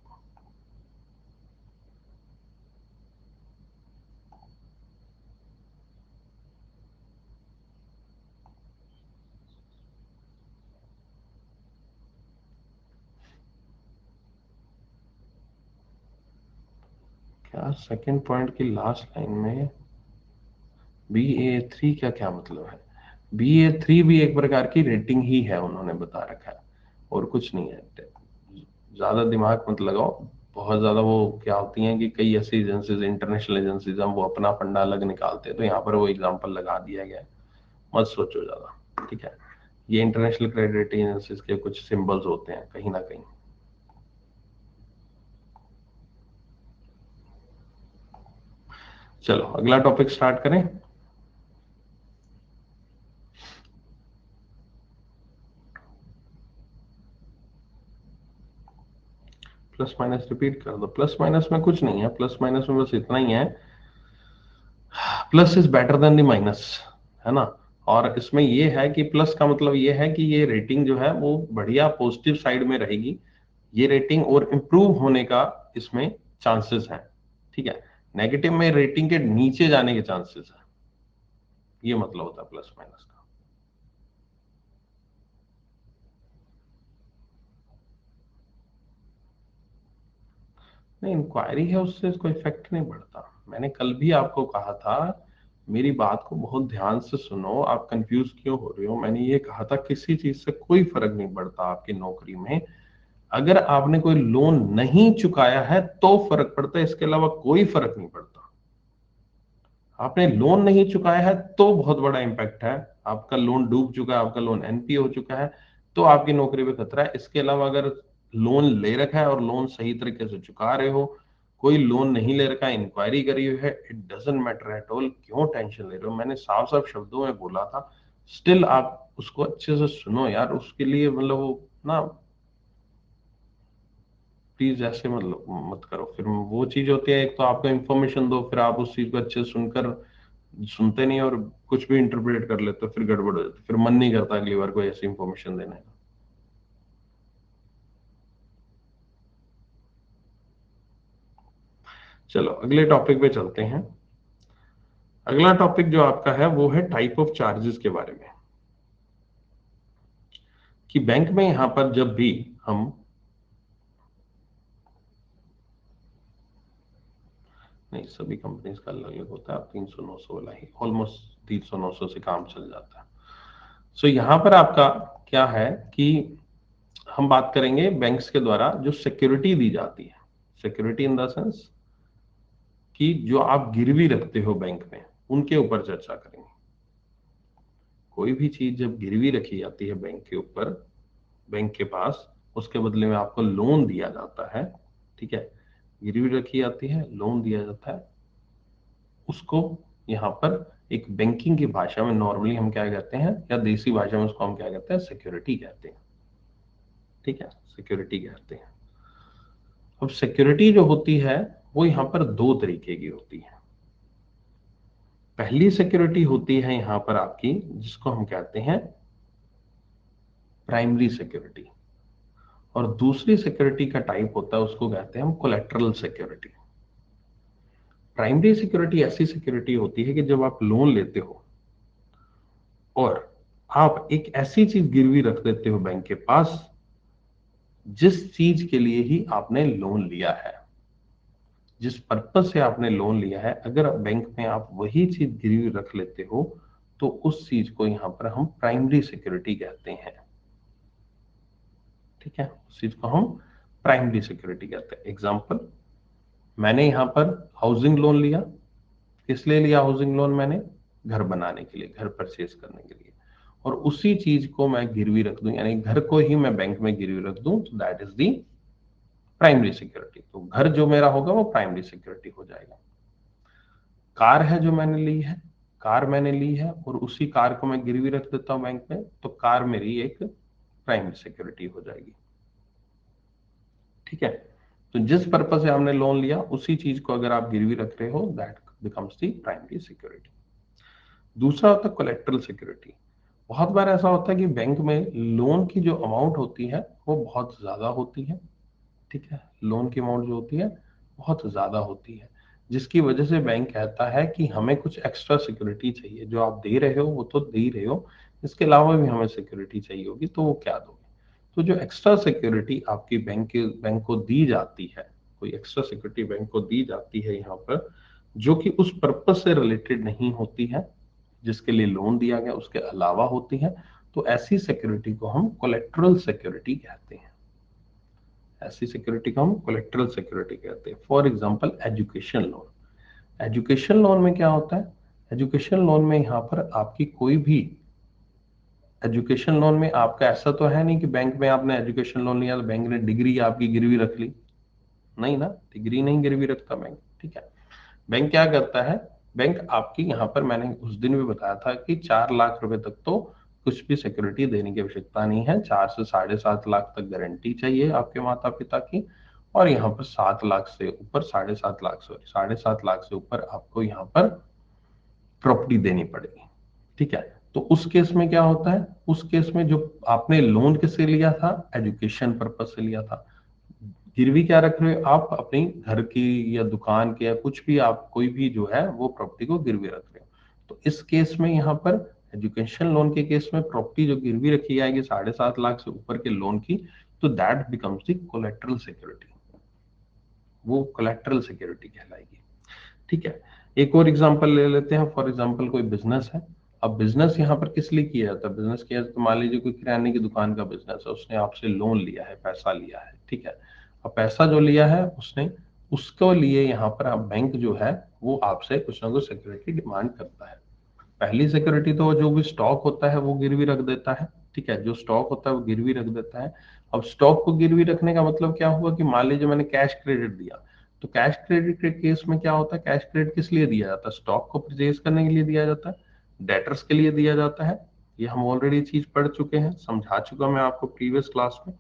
क्या सेकंड पॉइंट की लास्ट लाइन में BA3 का क्या मतलब है? BA3 भी एक प्रकार की रेटिंग ही है, उन्होंने बता रखा है, और कुछ नहीं है। ज्यादा दिमाग मत लगाओ, बहुत ज्यादा वो क्या होती हैं कि कई ऐसी एजेंसीज, इंटरनेशनल एजेंसीज, हम वो अपना फंडा अलग निकालते हैं, तो यहाँ पर वो एग्जांपल लगा दिया गया है, मत सोचो ज्यादा। ठीक है, ये इंटरनेशनल क्रेडिट रेटिंग एजेंसीज के कुछ सिंबल्स होते हैं कहीं ना कहीं। चलो अगला टॉपिक स्टार्ट करें। प्लस माइनस रिपीट कर दो। प्लस माइनस में कुछ नहीं है, प्लस माइनस में बस इतना ही है, plus is better then the minus, है ना। और इसमें ये है कि प्लस का मतलब ये है कि ये रेटिंग जो है वो बढ़िया पॉजिटिव साइड में रहेगी, ये रेटिंग और इम्प्रूव होने का इसमें चांसेस है। ठीक है, नेगेटिव में रेटिंग के नीचे जाने के चांसेस है, ये मतलब होता है प्लस माइनस का। नहीं, इंक्वायरी है उससे कोई इफेक्ट नहीं पड़ता। मैंने कल भी आपको कहा था, मेरी बात को बहुत ध्यान से सुनो, आप कंफ्यूज क्यों हो रहे हो। मैंने ये कहा था किसी चीज से कोई फर्क नहीं पड़ता आपकी नौकरी में। अगर आपने कोई लोन नहीं चुकाया है तो फर्क पड़ता है, इसके अलावा कोई फर्क नहीं पड़ता। आपने लोन नहीं चुकाया है तो बहुत बड़ा इंपैक्ट है, आपका लोन डूब चुका है, आपका लोन NPA हो चुका है, तो आपकी नौकरी पे खतरा है। इसके अलावा अगर लोन ले रखा है और लोन सही तरीके से चुका रहे हो, कोई लोन नहीं ले रखा है, इंक्वायरी करी हुई है, it doesn't matter at all, क्यों टेंशन ले रहे हो। मैंने साफ साफ शब्दों में बोला था, स्टिल आप उसको अच्छे से सुनो यार, उसके लिए मतलब वो ना, प्लीज ऐसे मत करो। फिर वो चीज होती है, एक तो आपको इन्फॉर्मेशन दो, फिर आप उस चीज को अच्छे से सुनते नहीं और कुछ भी इंटरप्रेट कर लेते हो, फिर गड़बड़ हो जाती है, फिर मन नहीं करता अगली बार कोई ऐसी इंफॉर्मेशन देने का। चलो अगले टॉपिक पे चलते हैं। अगला टॉपिक जो आपका है वो है टाइप ऑफ चार्जेस के बारे में, कि बैंक में यहां पर जब भी हम, नहीं सभी कंपनीज का अलग अलग होता है, आप 300 900 वाला ही ऑलमोस्ट 300 900 से काम चल जाता है। सो यहाँ पर आपका क्या है कि हम बात करेंगे बैंक्स के द्वारा जो सिक्योरिटी दी जाती है, सिक्योरिटी इन द सेंस कि जो आप गिरवी रखते हो बैंक में, उनके ऊपर चर्चा करेंगे। कोई भी चीज जब गिरवी रखी जाती है बैंक के ऊपर, बैंक के पास, उसके बदले में आपको लोन दिया जाता है, ठीक है, गिरवी रखी जाती है, लोन दिया जाता है, उसको यहाँ पर एक बैंकिंग की भाषा में नॉर्मली हम क्या कहते हैं, या देसी भाषा में उसको हम क्या कहते हैं, सिक्योरिटी कहते हैं। ठीक है, सिक्योरिटी कहते हैं। अब सिक्योरिटी जो होती है वो यहाँ पर दो तरीके की होती है। पहली सिक्योरिटी होती है यहाँ पर आपकी, जिसको हम कहते हैं प्राइमरी सिक्योरिटी, और दूसरी सिक्योरिटी का टाइप होता है, उसको कहते हैं हम कोलेट्रल सिक्योरिटी। प्राइमरी सिक्योरिटी ऐसी सिक्योरिटी होती है कि जब आप लोन लेते हो और आप एक ऐसी चीज गिरवी रख देते हो बैंक के पास जिस चीज के लिए ही आपने लोन लिया है, जिस पर्पज से आपने लोन लिया है, अगर बैंक में आप वही चीज गिरवी रख लेते हो तो उस चीज को यहाँ पर हम प्राइमरी सिक्योरिटी कहते हैं। ठीक है, उस चीज को हम प्राइमरी सिक्योरिटी कहते हैं। एग्जाम्पल, मैंने यहाँ पर हाउसिंग लोन लिया, किस लिए लिया हाउसिंग लोन? मैंने घर बनाने के लिए, घर परचेज करने के लिए, और उसी चीज को मैं गिरवी रख दूं, यानी घर को ही मैं बैंक में गिरवी रख दूं, तो that is the primary security. तो घर जो मेरा होगा वो प्राइमरी सिक्योरिटी हो जाएगा। कार है जो मैंने ली है, कार मैंने ली है और उसी कार को मैं गिरवी रख देता हूं बैंक में, तो कार मेरी एक प्राइमरी सिक्योरिटी हो जाएगी। ठीक है, तो जिस पर्पज से हमने लोन लिया उसी चीज को अगर आप गिरवी रख रहे हो, that becomes the primary security. दूसरा होता है कोलेट्रल सिक्योरिटी। बहुत बार ऐसा होता है कि बैंक में लोन की जो अमाउंट होती है वो बहुत ज्यादा होती है। ठीक है, लोन की अमाउंट जो होती है बहुत ज्यादा होती है, जिसकी वजह से बैंक कहता है कि हमें कुछ एक्स्ट्रा सिक्योरिटी चाहिए। जो आप दे रहे हो वो तो दे ही रहे हो, इसके अलावा भी हमें सिक्योरिटी चाहिए होगी, तो वो क्या दोगे? तो जो एक्स्ट्रा सिक्योरिटी आपकी बैंक को दी जाती है, कोई एक्स्ट्रा सिक्योरिटी बैंक को दी जाती है यहाँ पर, जो कि उस पर्पज से रिलेटेड नहीं होती है जिसके लिए लोन दिया गया, उसके अलावा होती है, तो ऐसी सिक्योरिटी को हम कोलेट्रल सिक्योरिटी कहते हैं। ऐसी सिक्योरिटी को हम कोलेट्रल सिक्योरिटी कहते हैं। For example education loan. Education loan में क्या होता है? एजुकेशन लोन में यहाँ पर आपकी कोई भी, एजुकेशन लोन में आपका ऐसा तो है नहीं कि बैंक में आपने एजुकेशन लोन लिया तो बैंक ने डिग्री आपकी गिरवी रख ली, नहीं ना, डिग्री नहीं गिरवी रखता बैंक। ठीक है, बैंक क्या करता है, बैंक आपकी यहाँ पर, मैंने उस दिन भी बताया था कि 4 लाख रुपए तक तो कुछ भी सिक्योरिटी देने की आवश्यकता नहीं है। 4 से 7.5 लाख तक गारंटी चाहिए आपके माता पिता की, और यहाँ पर 7 लाख से ऊपर, 7.5 लाख, सॉरी 7.5 लाख से ऊपर आपको यहाँ पर प्रॉपर्टी देनी पड़ेगी। ठीक है, तो उस केस में क्या होता है, उस केस में जो आपने लोन किससे लिया था, एजुकेशन पर्पज से लिया था, गिरवी क्या रख रहे हो आप, अपनी घर की या दुकान के या कुछ भी, आप कोई भी जो है वो प्रॉपर्टी को गिरवी रख रहे हो। तो इस केस में यहाँ पर एजुकेशन लोन के केस में प्रॉपर्टी जो गिरवी रखी जाएगी 7.5 लाख से ऊपर के लोन की, तो that becomes the collateral security, वो कोलेट्रल सिक्योरिटी कहलाएगी। ठीक है, एक और एग्जांपल ले लेते हैं। फॉर एग्जांपल कोई बिजनेस है। अब बिजनेस यहाँ पर किस लिए किया जाता है? बिजनेस किया जाता है, मान लीजिए कोई किराने की दुकान का बिजनेस है, उसने आपसे लोन लिया है, पैसा लिया है। ठीक है, अब पैसा जो लिया है उसने, उसको लिए यहाँ पर आप, बैंक जो है वो आपसे कुछ ना कुछ सिक्योरिटी डिमांड करता है। पहली सिक्योरिटी तो जो भी स्टॉक होता है वो गिरवी रख देता है। ठीक है, जो स्टॉक होता है वो गिरवी रख देता है। अब स्टॉक को गिरवी रखने का मतलब क्या हुआ कि मान लीजिए मैंने कैश क्रेडिट दिया, तो कैश क्रेडिट के केस में क्या होता है, कैश क्रेडिट किस लिए दिया जाता है? स्टॉक को परचेज करने के लिए दिया जाता है, डेटर्स के लिए दिया जाता है। ये हम ऑलरेडी चीज पढ़ चुके हैं, समझा चुका मैं आपको प्रीवियस क्लास में।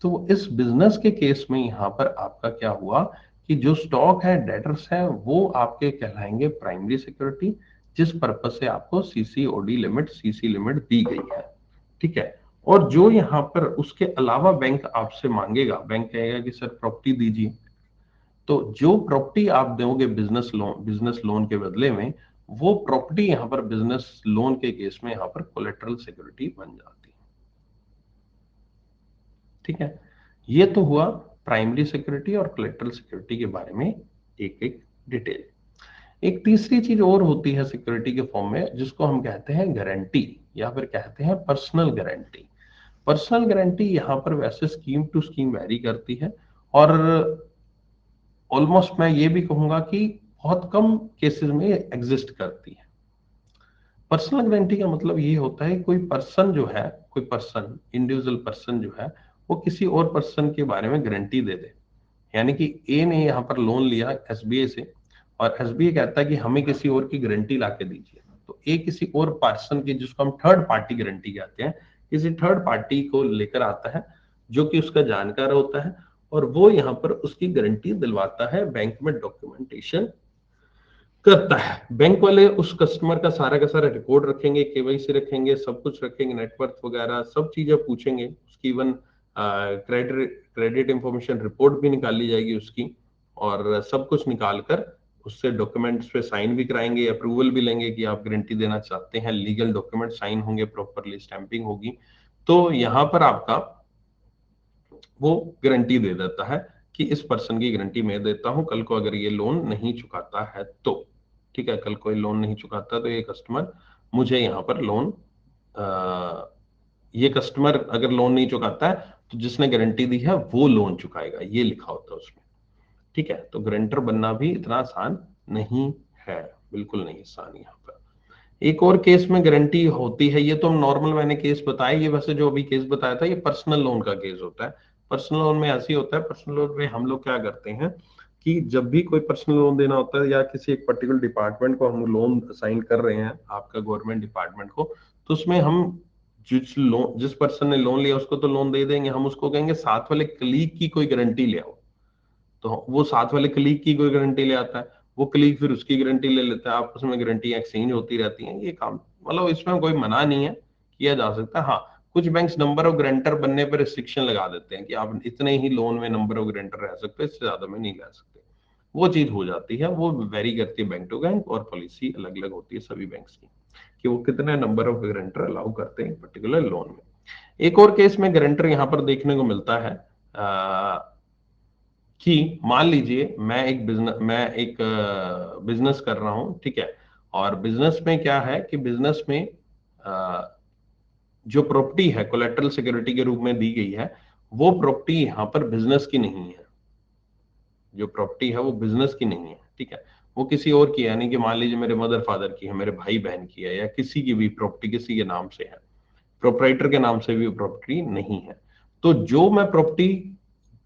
तो इस बिजनेस के केस में यहाँ पर आपका क्या हुआ कि जो स्टॉक है, डेटर्स है, वो आपके कहलाएंगे प्राइमरी सिक्योरिटी, जिस पर्पज से आपको सीसीओडी लिमिट, सीसी लिमिट दी गई है, ठीक है। और जो यहाँ पर उसके अलावा बैंक आपसे मांगेगा, बैंक कहेगा कि सर प्रॉपर्टी दीजिए, तो जो प्रॉपर्टी आप दोगे बिजनेस लोन के बदले में, वो प्रॉपर्टी यहाँ पर बिजनेस लोन के केस में यहाँ पर कोलेटरल सिक्योरिटी बन जाती है, ठीक है। ये तो हुआ प्राइमरी सिक्योरिटी और कोलेटरल सिक्योरिटी के बारे में एक एक डिटेल। एक तीसरी चीज और होती है सिक्योरिटी के फॉर्म में, जिसको हम कहते हैं गारंटी या फिर कहते हैं पर्सनल गारंटी। पर्सनल गारंटी यहाँ पर वैसे स्कीम टू स्कीम वेरी करती है, और ऑलमोस्ट मैं ये भी कहूंगा कि बहुत कम केसेस में एग्जिस्ट करती है। पर्सनल गारंटी का मतलब ये होता है कोई पर्सन जो है, कोई पर्सन, इंडिविजुअल पर्सन जो है, वो किसी और पर्सन के बारे में गारंटी दे दे। यानी कि ए ने यहाँ पर लोन लिया एसबीआई से, और एसबीआई कहता है कि हमें किसी और की गारंटी ला के दीजिए, तो ए किसी और पर्सन की, जिसको हम थर्ड पार्टी गारंटी कहते हैं, किसी थर्ड पार्टी को लेकर आता है जो कि उसका जानकार होता है, और वो यहाँ पर उसकी गारंटी दिलवाता है, बैंक में डॉक्यूमेंटेशन करता है। बैंक वाले उस कस्टमर का सारा रिकॉर्ड रखेंगे, केवाईसी रखेंगे, सब कुछ रखेंगे, नेटवर्थ वगैरह सब चीजें पूछेंगे उसकी, इवन क्रेडिट इंफॉर्मेशन रिपोर्ट भी निकाल ली जाएगी उसकी, और सब कुछ निकाल कर उससे डॉक्यूमेंट्स पे साइन भी कराएंगे, अप्रूवल भी लेंगे कि आप गारंटी देना चाहते हैं, लीगल डॉक्यूमेंट साइन होंगे, प्रॉपरली स्टैंपिंग होगी। तो यहाँ पर आपका वो गारंटी दे देता है कि इस पर्सन की गारंटी मैं देता हूं, कल को अगर ये लोन नहीं चुकाता है तो, ठीक है, कल कोई लोन नहीं चुकाता तो ये कस्टमर मुझे यहाँ पर लोन, ये कस्टमर अगर लोन नहीं चुकाता है तो जिसने गारंटी दी है वो लोन चुकाएगा, ये लिखा होता है उसमें, ठीक है। तो गारंटर बनना भी इतना आसान नहीं है, बिल्कुल नहीं आसान। यहाँ पर एक और केस में गारंटी होती है, ये तो हम नॉर्मल मैंने केस बताया, ये वैसे जो अभी केस बताया था ये पर्सनल लोन का केस होता है। पर्सनल लोन में ऐसे ही होता है, पर्सनल लोन में हम लोग क्या करते हैं कि जब भी कोई पर्सनल लोन देना होता है या किसी एक पर्टिकुलर डिपार्टमेंट को हम लोन असाइन कर रहे हैं, आपका गवर्नमेंट डिपार्टमेंट को, तो उसमें हम जिस पर्सन ने लोन लिया उसको तो लोन दे देंगे, हम उसको कहेंगे साथ वाले कलीग की कोई गारंटी ले आओ, तो वो साथ वाले कलीग की कोई गारंटी ले आता है, वो कलीग फिर उसकी गारंटी ले लेता है, आपस में गारंटी एक्सचेंज होती रहती है। ये काम मतलब इसमें कोई मना नहीं है, किया जा सकता है। हाँ, कुछ बैंक्स नंबर ऑफ गारंटर बनने पर रिस्ट्रिक्शन लगा देते हैं कि आप इतने ही लोन में नंबर ऑफ गारंटर रह सकते हैं, इससे ज्यादा में नहीं रह सकते। वो चीज हो जाती है, वो वेरी करती है बैंक टू बैंक, और पॉलिसी अलग अलग होती है सभी बैंक्स की कि वो कितने नंबर ऑफ गारंटर अलाउ करते हैं पर्टिकुलर लोन में। एक और केस में गारंटर यहाँ पर देखने को मिलता है कि मान लीजिए मैं एक बिजनेस कर रहा हूं, ठीक है, और बिजनेस में क्या है कि बिजनेस में अ, जो प्रॉपर्टी है कोलेटरल सिक्योरिटी के रूप में दी गई है, वो प्रॉपर्टी यहाँ पर बिजनेस की नहीं है। जो प्रॉपर्टी है वो बिजनेस की नहीं है, ठीक है, वो किसी और की है, यानी कि मान लीजिए मेरे मदर फादर की है, मेरे भाई बहन की है, या किसी की भी प्रॉपर्टी किसी के नाम से है, प्रोपराइटर के नाम से भी प्रॉपर्टी नहीं है। तो जो मैं प्रॉपर्टी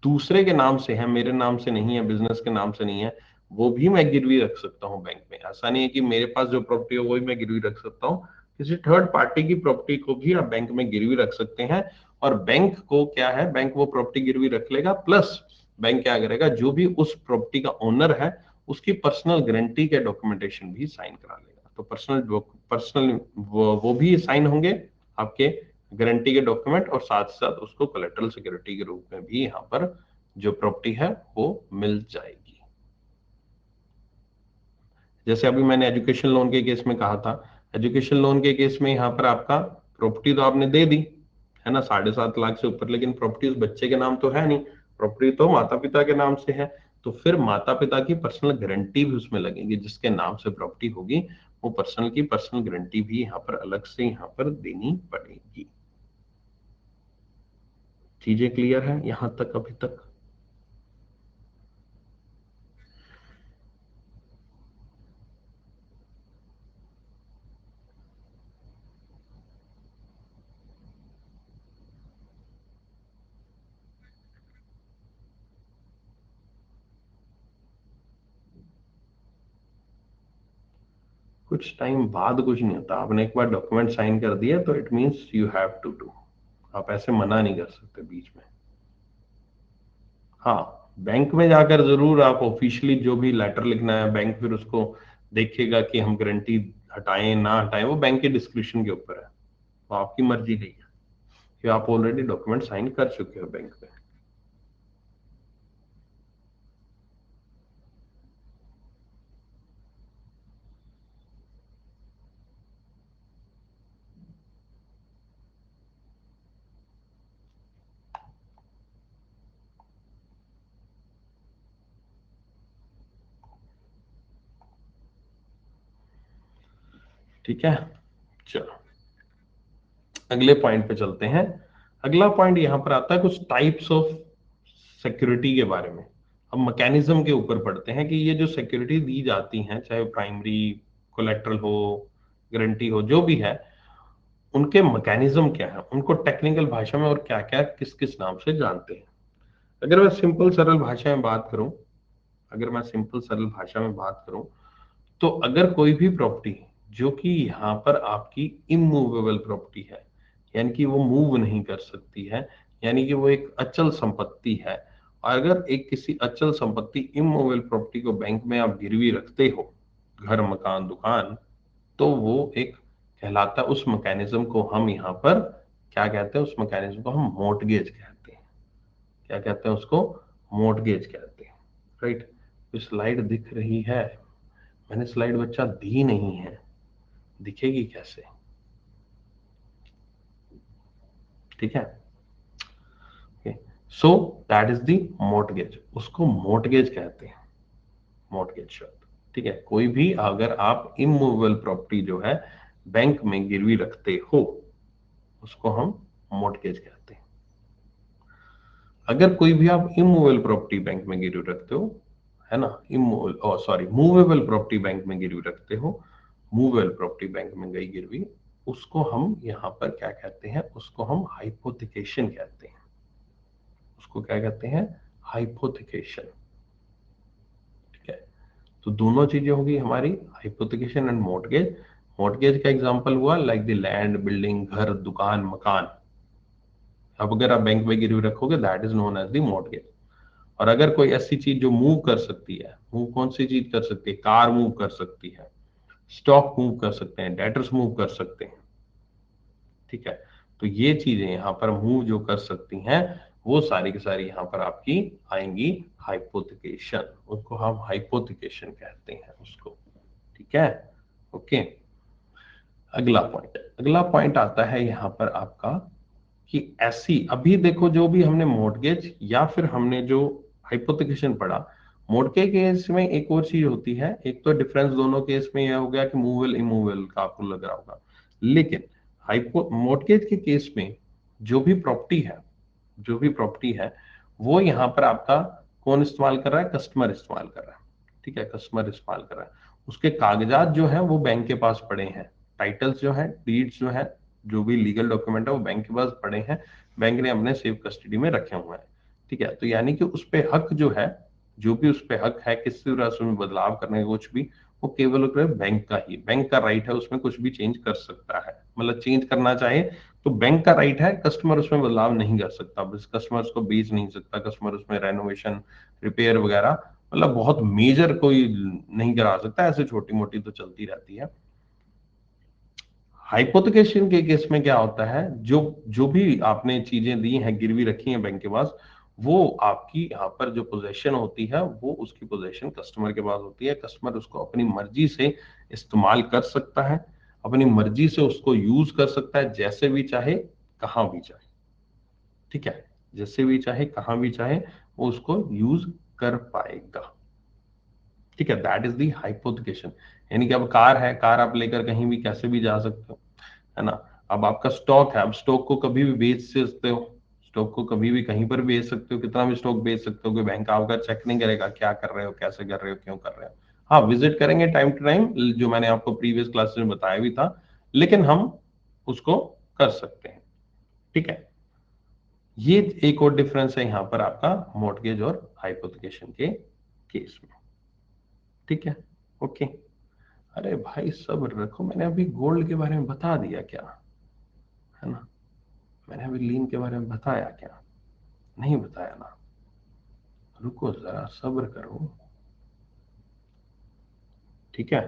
दूसरे के नाम से है, मेरे नाम से नहीं है, बिजनेस के नाम से नहीं है, वो भी मैं गिरवी रख सकता हूँ बैंक में। ऐसा नहीं है कि मेरे पास जो प्रॉपर्टी है वही मैं गिरवी रख सकता हूँ, किसी थर्ड पार्टी की प्रॉपर्टी को भी आप बैंक में गिरवी रख सकते हैं। और बैंक को क्या है, बैंक वो प्रॉपर्टी गिरवी रख लेगा, प्लस बैंक क्या करेगा, जो भी उस प्रॉपर्टी का ओनर है उसकी पर्सनल गारंटी के डॉक्यूमेंटेशन भी साइन करा लेगा। तो पर्सनल वो भी साइन होंगे आपके गारंटी के डॉक्यूमेंट, और साथ साथ उसको कोलेटरल सिक्योरिटी के रूप में भी यहाँ पर जो प्रॉपर्टी है वो मिल जाएगी। जैसे अभी मैंने एजुकेशन लोन के केस में कहा था, एजुकेशन लोन के केस में यहाँ पर आपका प्रॉपर्टी तो आपने दे दी है ना, 7.5 लाख से ऊपर, लेकिन प्रॉपर्टी उस बच्चे के नाम तो है नहीं, प्रॉपर्टी तो माता पिता के नाम से है। तो फिर माता पिता की पर्सनल गारंटी भी उसमें लगेगी, जिसके नाम से प्रॉपर्टी होगी वो पर्सनल की पर्सनल गारंटी भी यहाँ पर अलग से यहाँ पर देनी पड़ेगी। चीजें क्लियर है यहां तक अभी तक? कुछ टाइम बाद कुछ नहीं होता, आपने एक बार डॉक्यूमेंट साइन कर दिया तो it means you have to do, आप ऐसे मना नहीं कर सकते बीच में। हाँ, बैंक में जाकर जरूर आप ऑफिशियली जो भी लेटर लिखना है, बैंक फिर उसको देखेगा कि हम गारंटी हटाएं ना हटाएं, वो बैंक के डिस्क्रिप्शन के ऊपर है, तो आपकी मर्जी नहीं है कि आप ऑलरेडी डॉक्यूमेंट साइन कर चुके हो बैंक में। ठीक है, चलो अगले पॉइंट पे चलते हैं। अगला पॉइंट यहां पर आता है कुछ टाइप्स ऑफ सिक्योरिटी के बारे में। अब मैकेनिज्म के ऊपर पढ़ते हैं कि ये जो सिक्योरिटी दी जाती हैं, चाहे प्राइमरी कोलेट्रल हो, गारंटी हो, जो भी है, उनके मैकेनिज्म क्या है, उनको टेक्निकल भाषा में और क्या क्या किस किस नाम से जानते हैं। अगर मैं सिंपल सरल भाषा में बात करूं, अगर मैं सिंपल सरल भाषा में बात करूं, तो अगर कोई भी प्रॉपर्टी जो कि यहाँ पर आपकी इमूवेबल प्रॉपर्टी है, यानी कि वो मूव नहीं कर सकती है, यानी कि वो एक अचल संपत्ति है, और अगर एक किसी अचल संपत्ति इमूवेबल प्रॉपर्टी को बैंक में आप गिरवी रखते हो, घर मकान दुकान, तो वो एक कहलाता है, उस मैकेनिज्म को हम यहाँ पर क्या कहते हैं, उस मैकेनिज्म को हम मोर्टगेज कहते हैं। क्या कहते हैं उसको? मोर्टगेज कहते हैं, राइट। स्लाइड दिख रही है? मैंने स्लाइड बच्चा दी नहीं है, दिखेगी कैसे? ठीक है, so that is the mortgage, उसको मोर्टगेज कहते हैं, मोर्टगेज शब्द। ठीक है, कोई भी अगर आप इमूवेबल प्रॉपर्टी जो है बैंक में गिरवी रखते हो, उसको हम मोर्टगेज कहते हैं। अगर कोई भी आप इमूवेबल प्रॉपर्टी बैंक में गिरवी रखते हो, है ना, immovable sorry movable property bank में गिरवी रखते हो, मूवेबल प्रॉपर्टी बैंक में गई गिरवी, उसको हम यहाँ पर क्या कहते हैं, उसको हम हाइपोथिकेशन कहते हैं। उसको क्या कहते हैं? हाइपोथिकेशन। ठीक है, तो दोनों चीजें होगी हमारी, हाइपोथिकेशन एंड मॉर्टगेज। मॉर्टगेज का एग्जांपल हुआ लाइक द लैंड, बिल्डिंग, घर, दुकान, मकान। अब अगर आप बैंक में गिरवी रखोगे, that is known as the mortgage. और अगर कोई ऐसी चीज जो मूव कर सकती है, मूव कौन सी चीज कर सकती है? कार मूव कर सकती है, स्टॉक मूव कर सकते हैं, डेटर्स मूव कर सकते हैं। ठीक है, तो ये चीजें यहाँ पर मूव जो कर सकती हैं, वो सारी की सारी यहाँ पर आपकी आएंगी हाइपोथिकेशन, उसको हम हाइपोथिकेशन कहते हैं उसको। ठीक है, ओके। अगला पॉइंट आता है यहाँ पर आपका कि ऐसी, अभी देखो जो भी हमने मॉर्टगेज या फिर हमने जो हाइपोथिकेशन पढ़ा, मॉर्टगेज केस में एक और चीज होती है। एक तो डिफरेंस दोनों केस में यह हो गया कि मूवेबल इमूवेबल का आपको लग रहा होगा, लेकिन हाइपो मॉर्टगेज के केस में जो भी प्रॉपर्टी है, जो भी प्रॉपर्टी है, वो यहाँ पर आपका कौन इस्तेमाल कर रहा है? कस्टमर इस्तेमाल कर रहा है। ठीक है, कस्टमर इस्तेमाल कर रहा है, उसके कागजात जो है वो बैंक के पास पड़े हैं, टाइटल्स जो है, डीड्स जो है, जो भी लीगल डॉक्यूमेंट है वो बैंक के पास पड़े हैं, बैंक ने अपने सेफ कस्टडी में रखे हुए हैं। ठीक है, तो यानी कि उस पे हक जो है, जो भी उस पे हक है किसी तरह से उसमें बदलाव करने का कुछ भी, वो केवल और केवल बैंक का ही, बैंक का राइट है, उसमें कुछ भी चेंज कर सकता है, मतलब चेंज करना चाहे तो बैंक का राइट है, कस्टमर उसमें बदलाव नहीं कर सकता, बस कस्टमर उसको बेच नहीं सकता, कस्टमर उसमें रेनोवेशन, रिपेयर वगैरह, मतलब बहुत मेजर कोई नहीं करा सकता, ऐसे छोटी मोटी तो चलती रहती है। हाइपोथिकेशन के केस में क्या होता है, जो जो भी आपने चीजें दी हैं, गिरवी रखी हैं बैंक के पास, वो आपकी यहाँ पर जो पोजेशन होती है, वो उसकी पोजेशन कस्टमर के पास होती है। कस्टमर उसको अपनी मर्जी से इस्तेमाल कर सकता है, अपनी मर्जी से उसको यूज कर सकता है, जैसे भी चाहे, कहाँ भी चाहे। ठीक है, जैसे भी चाहे, कहाँ भी चाहे, वो उसको यूज कर पाएगा। ठीक है, दैट इज दी हाइपोथिकेशन। यानी कि अब कार है, कार आप लेकर कहीं भी कैसे भी जा सकते हो, है ना। अब आपका स्टॉक है, अब स्टॉक को कभी भी बेच सकते हो, स्टॉक को कभी भी कहीं पर बेच सकते हो, कितना भी स्टॉक बेच सकते हो, कोई बैंक आपका चेक नहीं करेगा क्या कर रहे हो, कैसे कर रहे हो, क्यों कर रहे हो। हाँ, विजिट करेंगे टाइम टू टाइम, जो मैंने आपको प्रीवियस क्लासेस में बताया भी था, लेकिन हम उसको कर सकते हैं। ठीक है, ये एक और डिफरेंस है यहाँ पर आपका मॉर्टगेज और हाइपोथिकेशन के केस में। ठीक है, ओके। अरे भाई सब रखो, मैंने अभी गोल्ड के बारे में बता दिया क्या? है ना, मैंने अभी लीन के बारे में बताया क्या? नहीं बताया ना। रुको जरा, सब्र करो, ठीक है।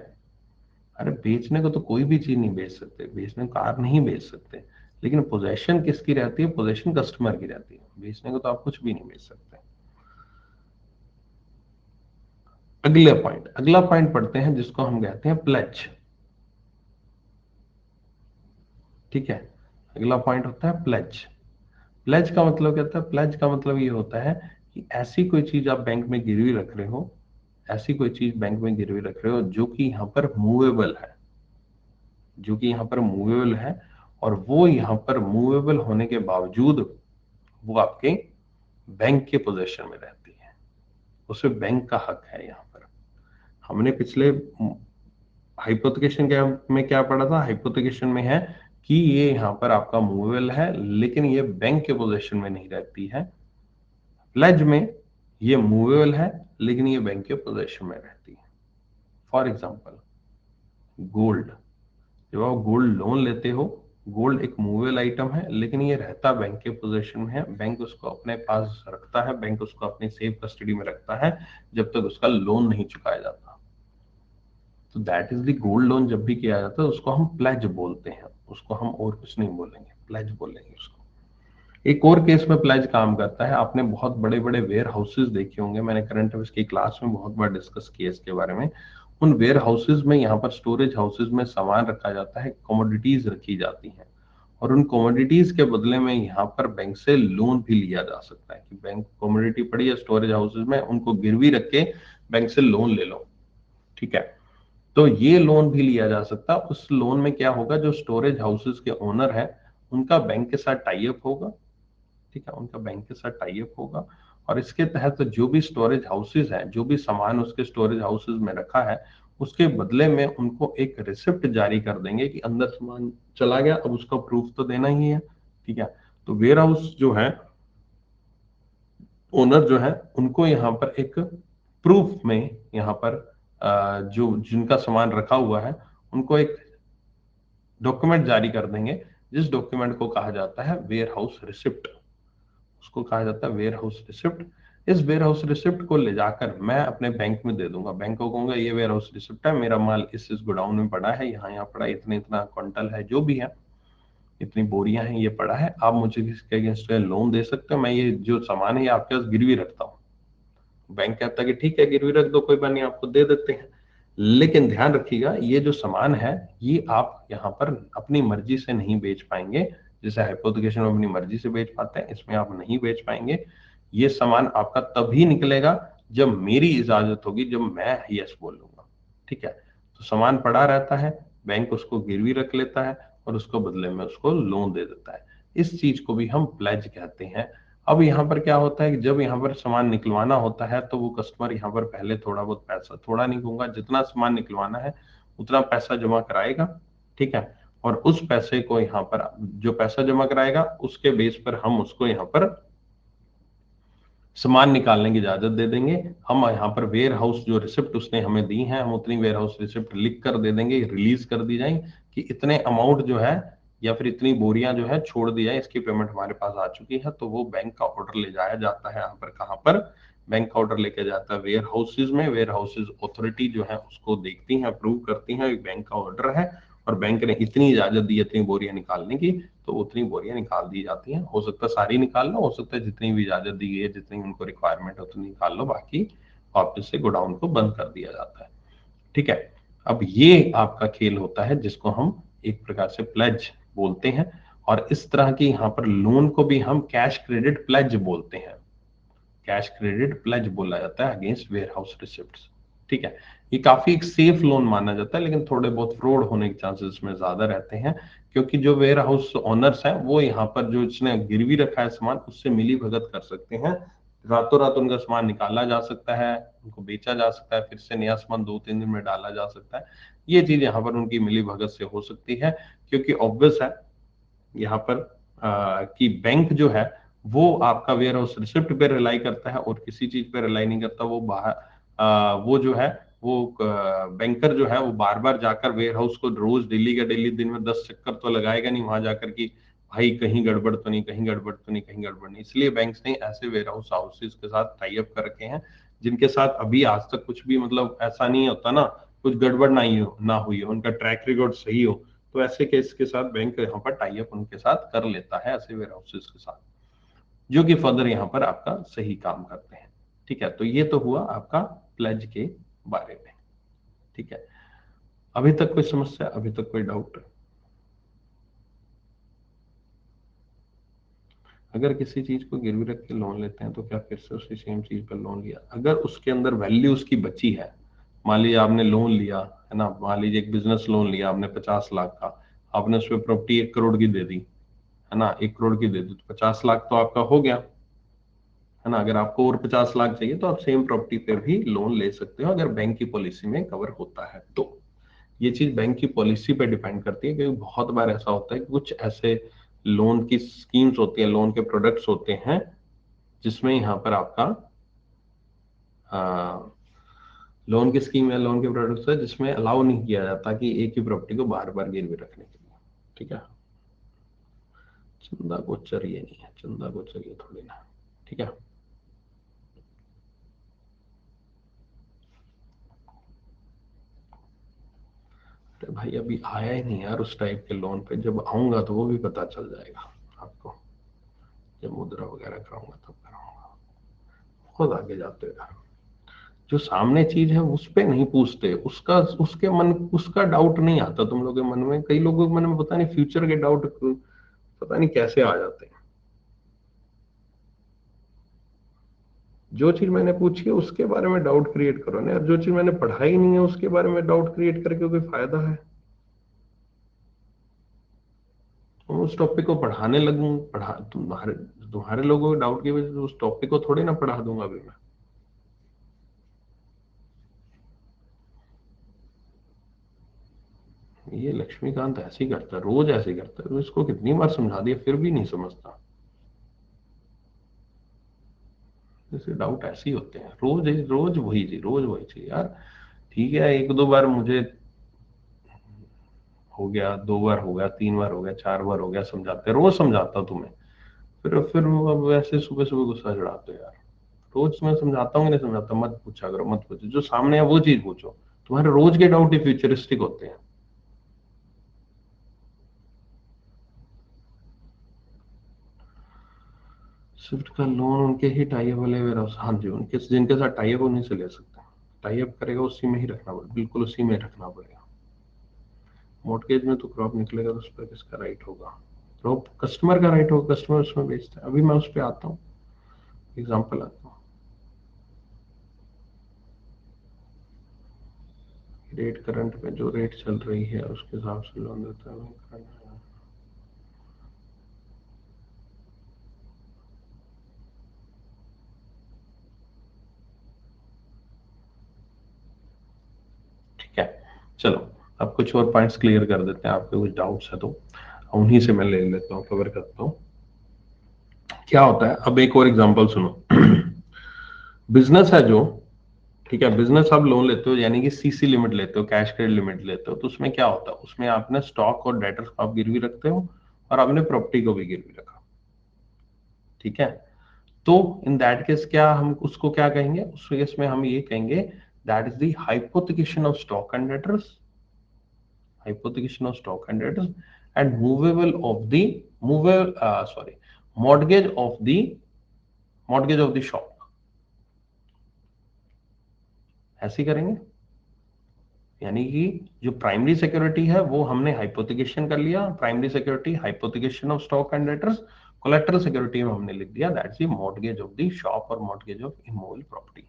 अरे बेचने को तो कोई भी चीज नहीं बेच सकते, बेचने को कार नहीं बेच सकते, लेकिन पोजेशन किसकी रहती है? पोजेशन कस्टमर की रहती है। बेचने को तो आप कुछ भी नहीं बेच सकते। अगला पॉइंट पढ़ते हैं जिसको हम कहते हैं प्लेज। ठीक है, अगला पॉइंट होता है प्लेज। प्लेज का मतलब क्या होता है? प्लेज का मतलब ये होता है कि ऐसी कोई चीज आप बैंक में गिरवी रख रहे हो, ऐसी कोई चीज बैंक में गिरवी रख रहे हो जो कि यहाँ पर मूवेबल है, जो कि यहाँ पर मूवेबल है, और वो यहाँ पर मूवेबल होने के बावजूद वो आपके बैंक के पोजीशन में रहती है, उसे बैंक का हक है। यहाँ पर हमने पिछले हाइपोथिकेशन में क्या पढ़ा था? हाइपोथिकेशन में है कि ये यहाँ पर आपका मूवेबल है, लेकिन ये बैंक के पोजीशन में नहीं रहती है। प्लेज में ये मूवेबल है, लेकिन ये बैंक के पोजीशन में रहती है। फॉर एग्जाम्पल गोल्ड, जब आप गोल्ड लोन लेते हो, गोल्ड एक मूवेबल आइटम है, लेकिन ये रहता बैंक के पोजीशन में है। बैंक उसको अपने पास रखता है, बैंक उसको अपनी सेफ कस्टडी में रखता है जब तक उसका लोन नहीं चुकाया जाता। तो that is the gold loan. जब भी किया जाता है उसको हम प्लेज बोलते हैं, उसको हम और कुछ नहीं बोलेंगे, प्लेज बोलेंगे उसको। एक और केस में प्लेज काम करता है। आपने बहुत बड़े बड़े वेयर हाउसेज देखे होंगे, मैंने करंट अफेयर्स की क्लास में बहुत बार डिस्कस किया इसके बारे में। उन वेयर हाउसेज में, यहाँ पर स्टोरेज हाउसेज में सामान रखा जाता है, कमोडिटीज रखी जाती हैं, और उन कमोडिटीज के बदले में यहाँ पर बैंक से लोन भी लिया जा सकता है कि बैंक कमोडिटी पड़ी है स्टोरेज हाउसेज में, उनको गिरवी रख के बैंक से लोन ले लो। ठीक है, तो ये लोन भी लिया जा सकता है। उस लोन में क्या होगा? जो स्टोरेज हाउसेज के ओनर है उनका बैंक के साथ टाई अप होगा। ठीक है, उनका बैंक के साथ टाई अप होगा, और इसके तहत जो भी स्टोरेज हाउसेज है, जो भी सामान उसके स्टोरेज हाउसेज में रखा है, उसके बदले में उनको एक रिसिप्ट जारी कर देंगे कि अंदर सामान चला गया, अब उसका प्रूफ तो देना ही है। ठीक है, तो वेयर हाउस जो है, ओनर जो है, उनको यहाँ पर एक प्रूफ में, यहाँ पर जो जिनका सामान रखा हुआ है, उनको एक डॉक्यूमेंट जारी कर देंगे, जिस डॉक्यूमेंट को कहा जाता है वेयर हाउस रिसिप्ट। उसको कहा जाता है वेयर हाउस रिसिप्ट। इस वेयर हाउस रिसिप्ट को ले जाकर मैं अपने बैंक में दे दूंगा। बैंक को कहूंगा ये वेयर हाउस रिसिप्ट है, मेरा माल इस गोडाउन में पड़ा है, यहाँ यहाँ पड़ा है, इतने इतना क्विंटल है, जो भी है, इतनी बोरियां हैं, ये पड़ा है, आप मुझे इसके अगेंस्ट लोन दे सकते हो, मैं ये जो सामान है ये आपके पास गिरवी रखता हूँ। बैंक कहता है कि ठीक है, गिरवी रख दो, कोई बात नहीं, आपको दे देते हैं। लेकिन ध्यान रखिएगा, ये जो सामान है ये आप यहाँ पर अपनी मर्जी से नहीं बेच पाएंगे। जैसे हाइपोथिकेशन में अपनी मर्जी से बेच पाते हैं, इसमें आप नहीं बेच पाएंगे। ये सामान आपका तभी निकलेगा जब मेरी इजाजत होगी, जब मैं यस बोल लूंगा। ठीक है, तो सामान पड़ा रहता है, बैंक उसको गिरवी रख लेता है, और उसको बदले में उसको लोन दे देता है। इस चीज को भी हम प्लेज कहते हैं। अब यहाँ पर क्या होता है कि जब यहाँ पर सामान निकलवाना होता है, तो वो कस्टमर यहाँ पर पहले थोड़ा बहुत पैसा, थोड़ा नहीं कहूंगा, जितना सामान निकलवाना है उतना पैसा जमा कराएगा। ठीक है, और उस पैसे को यहाँ पर, जो पैसा जमा कराएगा, उसके बेस पर हम उसको यहाँ पर सामान निकालने की इजाजत दे देंगे। हम यहाँ पर वेयर हाउस जो रिसिप्ट उसने हमें दी है, हम उतनी वेयर हाउस रिसिप्ट लिख कर दे देंगे, रिलीज कर दी जाए कि इतने अमाउंट जो है, या फिर इतनी बोरियां जो है छोड़ दी जाए, इसकी पेमेंट हमारे पास आ चुकी है। तो वो बैंक का ऑर्डर ले जाया जाता है यहाँ पर, कहाँ पर? बैंक का ऑर्डर लेके जाता है वेयर हाउसेज में। वेयर हाउसेज अथॉरिटी जो है उसको देखती है, अप्रूव करती है, बैंक का ऑर्डर है और बैंक ने इतनी इजाजत दी इतनी बोरियां निकालने की, तो उतनी बोरियां निकाल दी जाती हैं। हो सकता है सारी निकाल लो, हो सकता है जितनी भी इजाजत दी गई है, जितनी उनको रिक्वायरमेंट है उतनी निकाल लो, बाकी वापस से गोडाउन को बंद कर दिया जाता है। ठीक है, अब ये आपका खेल होता है जिसको हम एक प्रकार से प्लेज बोलते हैं। और इस तरह की यहाँ पर लोन को भी हम कैश क्रेडिट प्लेज बोलते हैं। कैश क्रेडिट प्लेज बोला जाता है अगेंस्ट वेयर हाउस रिसिप्ट। ठीक है, ये काफी एक सेफ लोन माना जाता है, लेकिन थोड़े बहुत फ्रॉड होने के चांसेस इसमें ज्यादा रहते हैं, क्योंकि जो वेयर हाउस ओनर्स हैं वो यहाँ पर जो इसने गिरवी रखा है सामान, उससे मिली भगत कर सकते हैं। रातों रात उनका सामान निकाला जा सकता है, उनको बेचा जा सकता है, फिर से नया सामान 2-3 दिन में डाला जा सकता है। ये चीज यहाँ पर उनकी मिली भगत से हो सकती है, क्योंकि ऑब्वियस है यहाँ पर कि बैंक जो है वो आपका वेयर हाउस रिसिप्ट पे रिलाई करता है और किसी चीज पे रिलाई नहीं करता। वो बाहर वो जो है, वो बैंकर जो है वो बार बार जाकर वेयर हाउस को रोज डेली का डेली दिन में 10 चक्कर तो लगाएगा नहीं वहां जाकर कि भाई कहीं गड़बड़ तो नहीं, कहीं गड़बड़ तो नहीं, कहीं गड़बड़ नहीं। इसलिए बैंक्स ने ऐसे वेयर हाउस हाउसेज के साथ टाई अप कर रखे हैं जिनके साथ अभी आज तक कुछ भी मतलब ऐसा नहीं होता ना, कुछ गड़बड़ ना हुई हो, उनका ट्रैक रिकॉर्ड सही हो। तो ऐसे केस के साथ बैंक यहाँ पर टाई अप उनके साथ कर लेता है, ऐसे वेयर हाउसेज के साथ, जो कि फर्दर यहाँ पर आपका सही काम करते हैं। ठीक है, तो ये तो हुआ आपका प्लेज के बारे में। ठीक है, अभी तक कोई समस्या, अभी तक कोई डाउट? अगर किसी चीज को गिरवी रख के लोन लेते हैं तो क्या फिर से उसी सेम चीज पर लोन लिया, अगर उसके अंदर वैल्यू उसकी बची है, मान लीजिए आपने लोन लिया है ना, मान लीजिए एक बिजनेस लोन लिया आपने 50 लाख का, आपने उस पर प्रॉपर्टी 1 करोड़ की दे दी है ना, 1 करोड़ की दे दी तो 50 लाख तो आपका हो गया है ना। अगर आपको और 50 लाख चाहिए तो आप सेम प्रॉपर्टी पे भी लोन ले सकते हो, अगर बैंक की पॉलिसी में कवर होता है तो। ये चीज बैंक की पॉलिसी पे डिपेंड करती है, क्योंकि बहुत बार ऐसा होता है कि कुछ ऐसे लोन की स्कीम्स होती हैं, लोन के प्रोडक्ट्स होते हैं जिसमें यहाँ पर आपका लोन की स्कीम या लोन के प्रोडक्ट्स है जिसमें अलाउ नहीं किया जाता कि एक ही प्रॉपर्टी को बार बार गिरवी रखने के लिए। ठीक है, चंदा गोचर ये नहीं है, चंदा गोचर ये थोड़ी ना। ठीक है, अरे भाई अभी आया ही नहीं यार उस टाइप के लोन पे, जब आऊंगा तो वो भी पता चल जाएगा आपको, जब मुद्रा वगैरह कराऊंगा तब कराऊंगा। खुद आगे जाते हो यार, जो सामने चीज है उस पे नहीं पूछते, उसका उसके मन उसका डाउट नहीं आता तुम लोगों के मन में, कई लोगों के मन में पता नहीं फ्यूचर के डाउट पता नहीं कैसे आ जाते हैं। जो चीज मैंने पूछी है उसके बारे में डाउट क्रिएट करो ना यार, जो चीज मैंने पढ़ाई नहीं है उसके बारे में डाउट क्रिएट करके कोई फायदा है? तुम उस टॉपिक को पढ़ाने लगूं, पढ़ा तुम्हारे तुम्हारे लोगों के डाउट की वजह से उस टॉपिक को थोड़ी ना पढ़ा दूंगा अभी मैं। ये लक्ष्मीकांत ऐसे ही करता है, रोज ऐसे ही करता है, तो इसको कितनी बार समझा दिया फिर भी नहीं समझता। जैसे डाउट ऐसे ही होते हैं, रोज रोज वही चीज, रोज वही चीज यार। ठीक है, एक दो बार मुझे हो गया, 2 बार हो गया, 3 बार हो गया, 4 बार हो गया, समझाते रोज समझाता हूं तुम्हें, फिर वो अब वैसे सुबह सुबह गुस्सा चढ़ाते हो यार। रोज मैं समझाता हूँ, नहीं समझाता, मत पूछा करो, मत पूछो, जो सामने है वो चीज पूछो। तुम्हारे रोज के डाउट ही फ्यूचरिस्टिक होते हैं। स्विफ्ट का लोन उनके ही टाई अप वाले वेयर हाउस, हाँ जी, उनके जिनके साथ टाई अप उन्हीं से ले सकते हैं। टाई अप करेगा उसी में ही रखना पड़ेगा, बिल्कुल उसी में रखना पड़ेगा। मॉर्टगेज में तो क्रॉप निकलेगा तो उस पर किसका राइट होगा? क्रॉप कस्टमर का राइट होगा, कस्टमर उसमें बेचता है। अभी मैं उस पर आता हूँ, एग्जाम्पल आता हूँ। रेट करंट में जो रेट चल रही है उसके हिसाब से लोन देता है। ठीक है, चलो अब कुछ और पॉइंट्स क्लियर कर देते हैं, आपके कुछ डाउट्स है तो उन्हीं से मैं ले लेता हूँ, कवर करता हूँ। क्या होता है, अब एक और एग्जांपल सुनो। बिजनेस है जो, ठीक है, बिजनेस आप लोन लेते हो यानी कि सीसी लिमिट लेते हो, कैश क्रेडिट लिमिट लेते हो, तो उसमें क्या होता है, उसमें आपने स्टॉक और डेटर्स को आप गिरवी रखते हो और आपने प्रॉपर्टी को भी गिरवी रखा। ठीक है, तो इन दैट केस क्या हम उसको क्या कहेंगे, उस केस में हम ये कहेंगे that is the hypothecation of stock and debtors, hypothecation of stock and debtors, and movable of the movable sorry mortgage of the shop। ऐसे ही करेंगे, यानी कि जो प्राइमरी सिक्योरिटी है वो हमने हाइपोथिकेशन कर लिया, primary security hypothecation of stock and debtors, collateral security में हमने लिख दिया that's the mortgage of the shop और mortgage of immovable property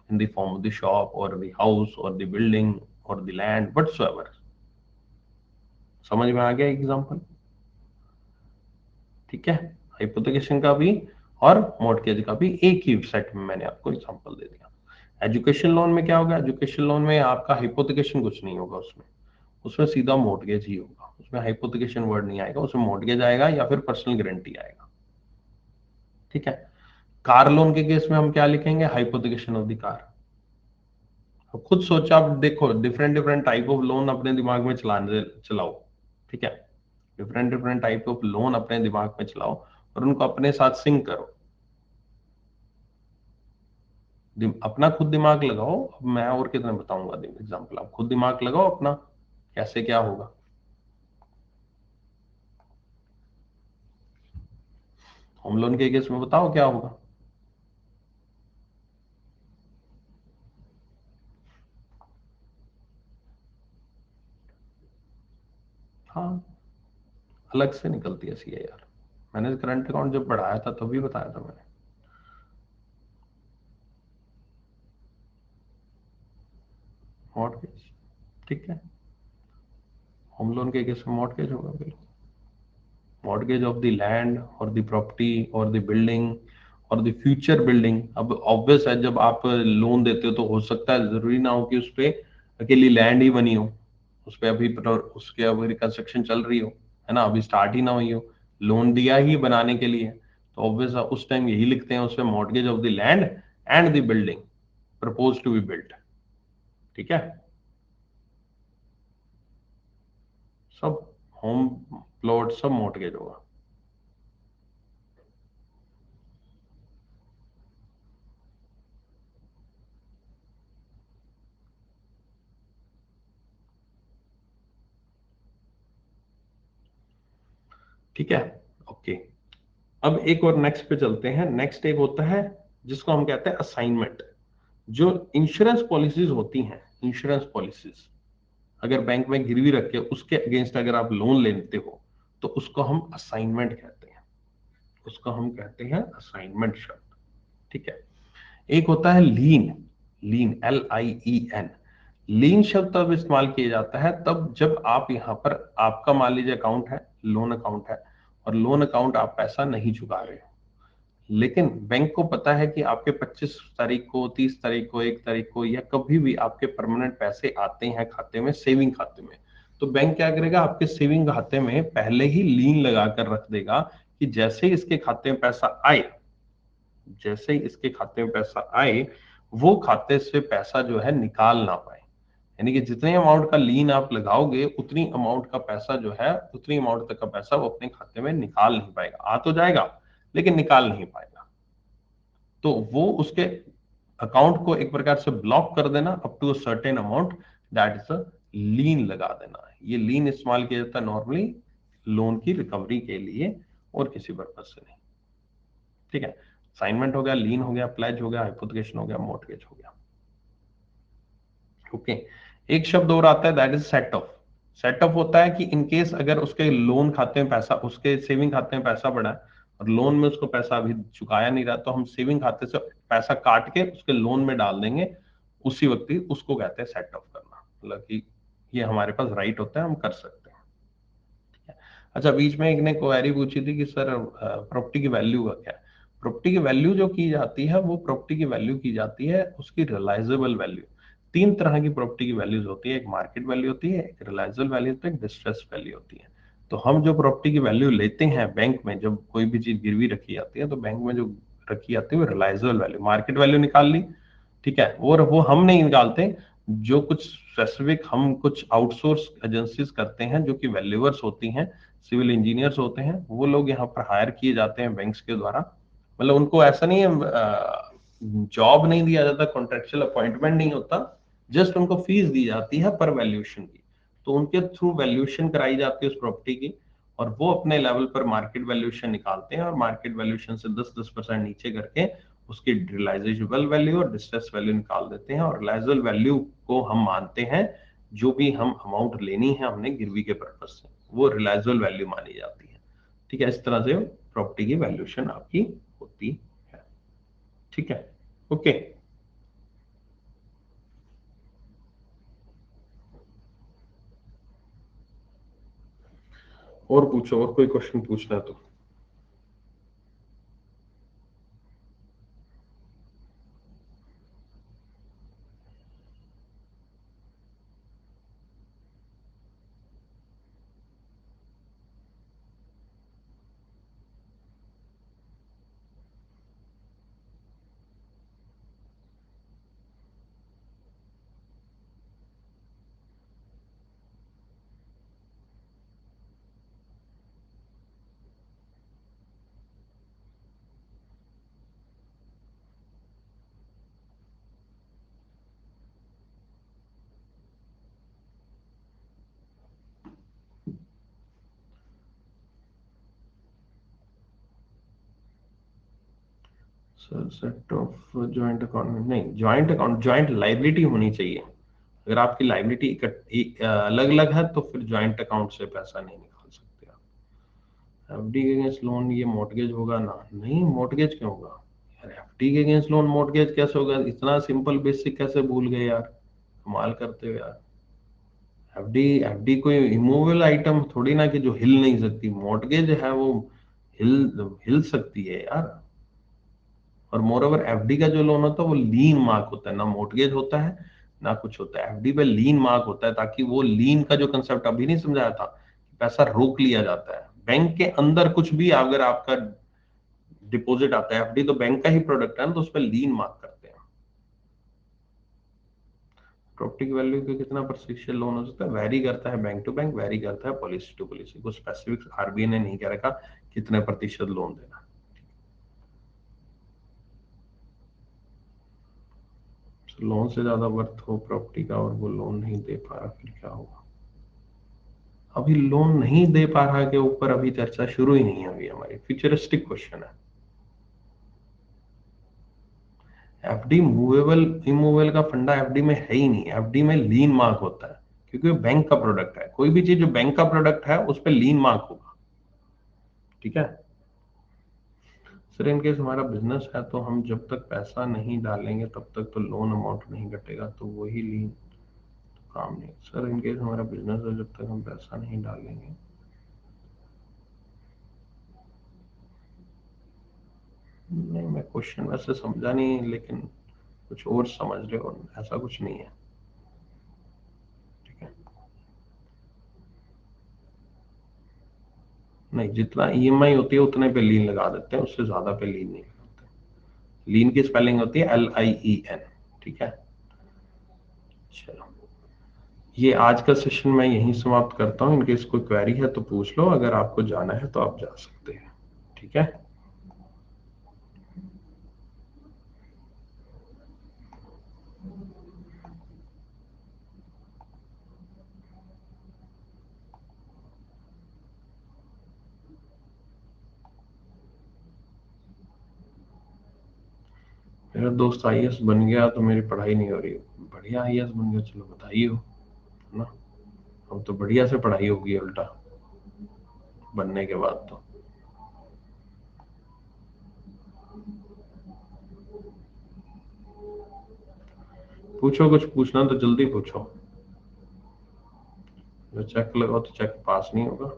in the form of the shop और द हाउस और द बिल्डिंग और द लैंड व्हाटसोएवर। समझ में आ गया एग्जांपल? ठीक है, हाइपोथिकेशन का भी और मॉर्टगेज का भी एक ही सेट में मैंने आपको एग्जांपल दे दिया। एजुकेशन लोन में क्या होगा, एजुकेशन लोन में आपका हाइपोथिकेशन कुछ नहीं होगा, उसमें उसमें सीधा मॉर्टगेज ही होगा, उसमें हाइपोथिकेशन वर्ड नहीं आएगा, उसमें मॉर्टगेज आएगा या फिर पर्सनल गारंटी आएगा। ठीक है, कार लोन के केस में हम क्या लिखेंगे, हाइपोथिकेशन ऑफ द कार। अब खुद सोचा, आप देखो different different type of loan अपने दिमाग में चलाओ। ठीक है, different different type of loan अपने दिमाग में चलाओ और उनको अपने साथ सिंक करो। अपना खुद दिमाग लगाओ। अब मैं और कितने बताऊंगा एग्जाम्पल, आप खुद दिमाग लगाओ अपना, कैसे क्या होगा। होम लोन के केस में बताओ क्या होगा। हाँ, अलग से निकलती है सीआईआर। मैंने करंट अकाउंट जब बढ़ाया था तभी बताया था मैंने। मॉर्टगेज, ठीक है। होम लोन के केस में मॉर्टगेज होगा बिल्कुल। मॉर्टगेज ऑफ द लैंड और द प्रॉपर्टी और द बिल्डिंग और द फ्यूचर बिल्डिंग। अब ऑब्वियस है, जब आप लोन देते हो तो हो सकता है, जरूरी ना हो कि उस पे अकेली लैंड ही बनी हो, उस पे अभी उसके अभी कंस्ट्रक्शन चल रही हो, है ना, अभी स्टार्ट ही ना हुई हो, लोन दिया ही बनाने के लिए, तो ऑब्वियस उस टाइम यही लिखते हैं उस पे, mortgage of the land and the building propose to be built. ठीक है, सब होम प्लॉट सब मॉर्टगेज होगा। ठीक है, ओके। अब एक और नेक्स्ट पे चलते हैं। नेक्स्ट एक होता है जिसको हम कहते हैं असाइनमेंट। जो इंश्योरेंस पॉलिसीज होती हैं, इंश्योरेंस पॉलिसीज अगर बैंक में गिरवी रख के उसके अगेंस्ट अगर आप लोन लेते हो तो उसको हम असाइनमेंट कहते हैं। उसको हम कहते हैं असाइनमेंट शब्द। ठीक है। एक होता है लीन। लीन, LIEN। लीन शब्द तब इस्तेमाल किया जाता है तब जब आप यहाँ पर, आपका मान लीजिए अकाउंट है, लोन अकाउंट है, और लोन अकाउंट आप पैसा नहीं चुका रहे हो, लेकिन बैंक को पता है कि आपके 25 तारीख को, 30 तारीख को, 1 तारीख को या कभी भी आपके परमानेंट पैसे आते हैं खाते में, सेविंग खाते में। तो बैंक क्या करेगा, आपके सेविंग खाते में पहले ही लीन लगा कर रख देगा कि जैसे ही इसके खाते में पैसा आए, जैसे ही इसके खाते में पैसा आए, वो खाते से पैसा जो है निकाल ना पाए। यानी कि जितने अमाउंट का लीन आप लगाओगे उतनी अमाउंट का पैसा जो है, उतनी अमाउंट तक का पैसा वो अपने खाते में निकाल नहीं पाएगा। आ तो जाएगा लेकिन निकाल नहीं पाएगा। तो वो उसके अकाउंट को एक प्रकार से ब्लॉक कर देना up to a certain amount, that is a lien लगा देना। ये लीन इस्तेमाल किया जाता है नॉर्मली लोन की रिकवरी के लिए और किसी पर्पज से नहीं। ठीक है, असाइनमेंट हो गया, लीन हो गया, प्लेज हो गया, हाइपोथिकेशन हो गया, मॉर्टगेज हो गया। ओके। एक शब्द और आता है, that is set of. Set of होता है कि इन केस अगर उसके लोन खाते में पैसा, उसके सेविंग खाते में पैसा पड़ा है और लोन में उसको पैसा अभी चुकाया नहीं रहा, तो हम सेविंग खाते से पैसा काट के उसके लोन में डाल देंगे उसी वक्त ही। उसको कहते हैं सेट ऑफ करना, मतलब कि ये हमारे पास राइट होता है, हम कर सकते हैं। अच्छा, बीच में एक ने क्वेरी पूछी थी कि सर प्रॉपर्टी की वैल्यू का क्या है। प्रॉपर्टी की वैल्यू जो की जाती है वो प्रॉपर्टी की वैल्यू की जाती है उसकी रियलाइजेबल वैल्यू। तीन तरह की प्रॉपर्टी की वैल्यूज होती है, एक मार्केट वैल्यू होती है, एक रियलाइजेबल वैल्यू होती है, एक डिस्ट्रेस वैल्यू होती है। तो हम जो प्रॉपर्टी की वैल्यू लेते हैं बैंक में, जब कोई भी चीज गिरवी रखी जाती है तो बैंक में जो रखी जाती है वो रियलाइजेबल वैल्यू, मार्केट वैल्यू निकाल ली। ठीक है, और वो हम नहीं निकालते, जो कुछ स्पेसिफिक हम कुछ आउटसोर्स एजेंसीज करते हैं जो कि वैल्यूअर्स होती हैं, सिविल इंजीनियर्स होते हैं, वो लोग यहाँ पर हायर किए जाते हैं बैंक्स के द्वारा। मतलब उनको ऐसा नहीं है, जॉब नहीं दिया जाता, कॉन्ट्रेक्चुअल अपॉइंटमेंट नहीं होता, जस्ट उनको फीस दी जाती है पर वैल्यूएशन की। तो उनके थ्रू वैल्यूएशन कराई जाती है उस प्रॉपर्टी की, और वो अपने लेवल पर मार्केट वैल्यूएशन निकालते हैं और मार्केट वैल्यूएशन से 10-10% नीचे करके उसकी रियलाइजेबल वैल्यू और डिस्ट्रेस वैल्यू निकाल देते हैं। और रियलाइजेबल वैल्यू को हम मानते हैं, जो भी हम अमाउंट लेनी है हमने गिरवी के पर्पज से, वो रियलाइजेबल वैल्यू मानी जाती है। ठीक है, इस तरह से प्रॉपर्टी की वैल्यूएशन आपकी होती है। ठीक है, ओके। और पूछो, और कोई क्वेश्चन पूछना है तो। सेट ऑफ जॉइंट अकाउंट नहीं, जॉइंट अकाउंट जॉइंट लाइबिलिटी होनी चाहिए। अगर आपकी लाइबिलिटी अलग अलग है तो फिर जॉइंट अकाउंट से पैसा नहीं निकाल सकते आप। एफडी के अगेंस्ट लोन ये मॉर्टगेज होगा ना? नहीं, मॉर्टगेज क्यों होगा यार? एफडी के अगेंस्ट लोन मॉर्टगेज कैसे होगा? इतना सिंपल बेसिक कैसे भूल गए यार, कमाल करते हो यार। एफडी एफडी कोई इमूवेबल आइटम थोड़ी ना कि जो हिल नहीं सकती। मॉर्टगेज है वो हिल हिल सकती है यार। और मोर ओवर एफडी का जो लोन होता है वो लीन मार्क होता है, ना मोर्टगेज होता है ना कुछ होता है। एफडी पे लीन मार्क होता है, ताकि वो लीन का जो कंसेप्ट अभी नहीं समझाया था, पैसा रोक लिया जाता है। बैंक के अंदर कुछ भी अगर आपका डिपॉजिट आता है, एफडी तो बैंक का ही प्रोडक्ट है ना, तो उस पर लीन मार्क करते हैं। प्रॉपर्टी की वैल्यू का कितना प्रतिशत लोन हो सकता है? वैरी करता है, बैंक टू बैंक वैरी करता है, पॉलिसी टू पॉलिसी। को स्पेसिफिक आरबीआई ने नहीं कह रखा कितने प्रतिशत लोन देना। लोन से ज्यादा वर्थ हो प्रॉपर्टी का और वो लोन नहीं दे पा रहा, फिर क्या होगा? अभी लोन नहीं दे पा रहा के ऊपर अभी चर्चा शुरू ही नहीं है, अभी हमारी फ्यूचरिस्टिक क्वेश्चन है। एफडी मूवेबल इमूवेबल का फंडा एफडी में है ही नहीं। एफडी में लीन मार्क होता है, क्योंकि वो बैंक का प्रोडक्ट है। कोई भी चीज जो बैंक का प्रोडक्ट है उस पर लीन मार्क होगा। ठीक है सर, इनकेस हमारा बिजनेस है तो हम जब तक पैसा नहीं डालेंगे तब तक तो लोन अमाउंट नहीं घटेगा, तो वही लीन काम नहीं। सर इनकेस हमारा बिजनेस है, जब तक हम पैसा नहीं डालेंगे। नहीं, मैं क्वेश्चन वैसे समझा नहीं, लेकिन कुछ और समझ रहे हो, ऐसा कुछ नहीं है। ठीक है, नहीं, जितना ईएमआई होती है उतने पे लीन लगा देते हैं, उससे ज्यादा पे लीन नहीं लगाते। लीन की स्पेलिंग होती है LIEN। ठीक है, चलो, ये आज का सेशन मैं यहीं समाप्त करता हूँ। इनकेस कोई क्वेरी है तो पूछ लो, अगर आपको जाना है तो आप जा सकते हैं। ठीक है, मेरा दोस्त आईएएस बन गया तो मेरी पढ़ाई नहीं हो रही। बढ़िया, आईएएस बन गया, चलो बधाई हो, है ना। अब तो बढ़िया से पढ़ाई होगी उल्टा बनने के बाद तो। पूछो, कुछ पूछना तो जल्दी पूछो। जो चेक लगाओ तो चेक पास नहीं होगा।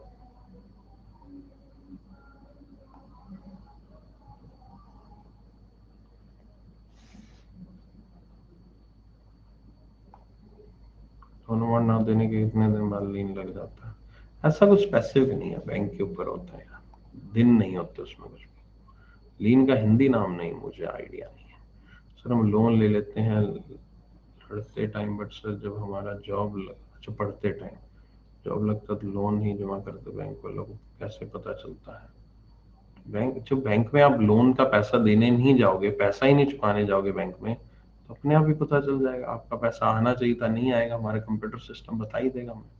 अनुमान ना देने के कितने दिन बाद लीन लग जाता है? ऐसा कुछ स्पेसिफिक नहीं है, बैंक के ऊपर होता है यार। दिन नहीं होते उसमें कुछ भी। लीन का हिंदी नाम नहीं, मुझे आइडिया नहीं है। सर हम लोन ले लेते हैं पढ़ते टाइम, बट सर जब हमारा जॉब अच्छा, पढ़ते टाइम जॉब लगता तो लोन ही जमा करते बैंक वालों को, कैसे पता चलता है? बैंक में आप लोन का पैसा देने नहीं जाओगे, पैसा ही नहीं चुकाने जाओगे बैंक में, तो अपने आप ही पता चल जाएगा। आपका पैसा आना चाहिए था, नहीं आएगा, हमारा कंप्यूटर सिस्टम बता ही देगा हमें।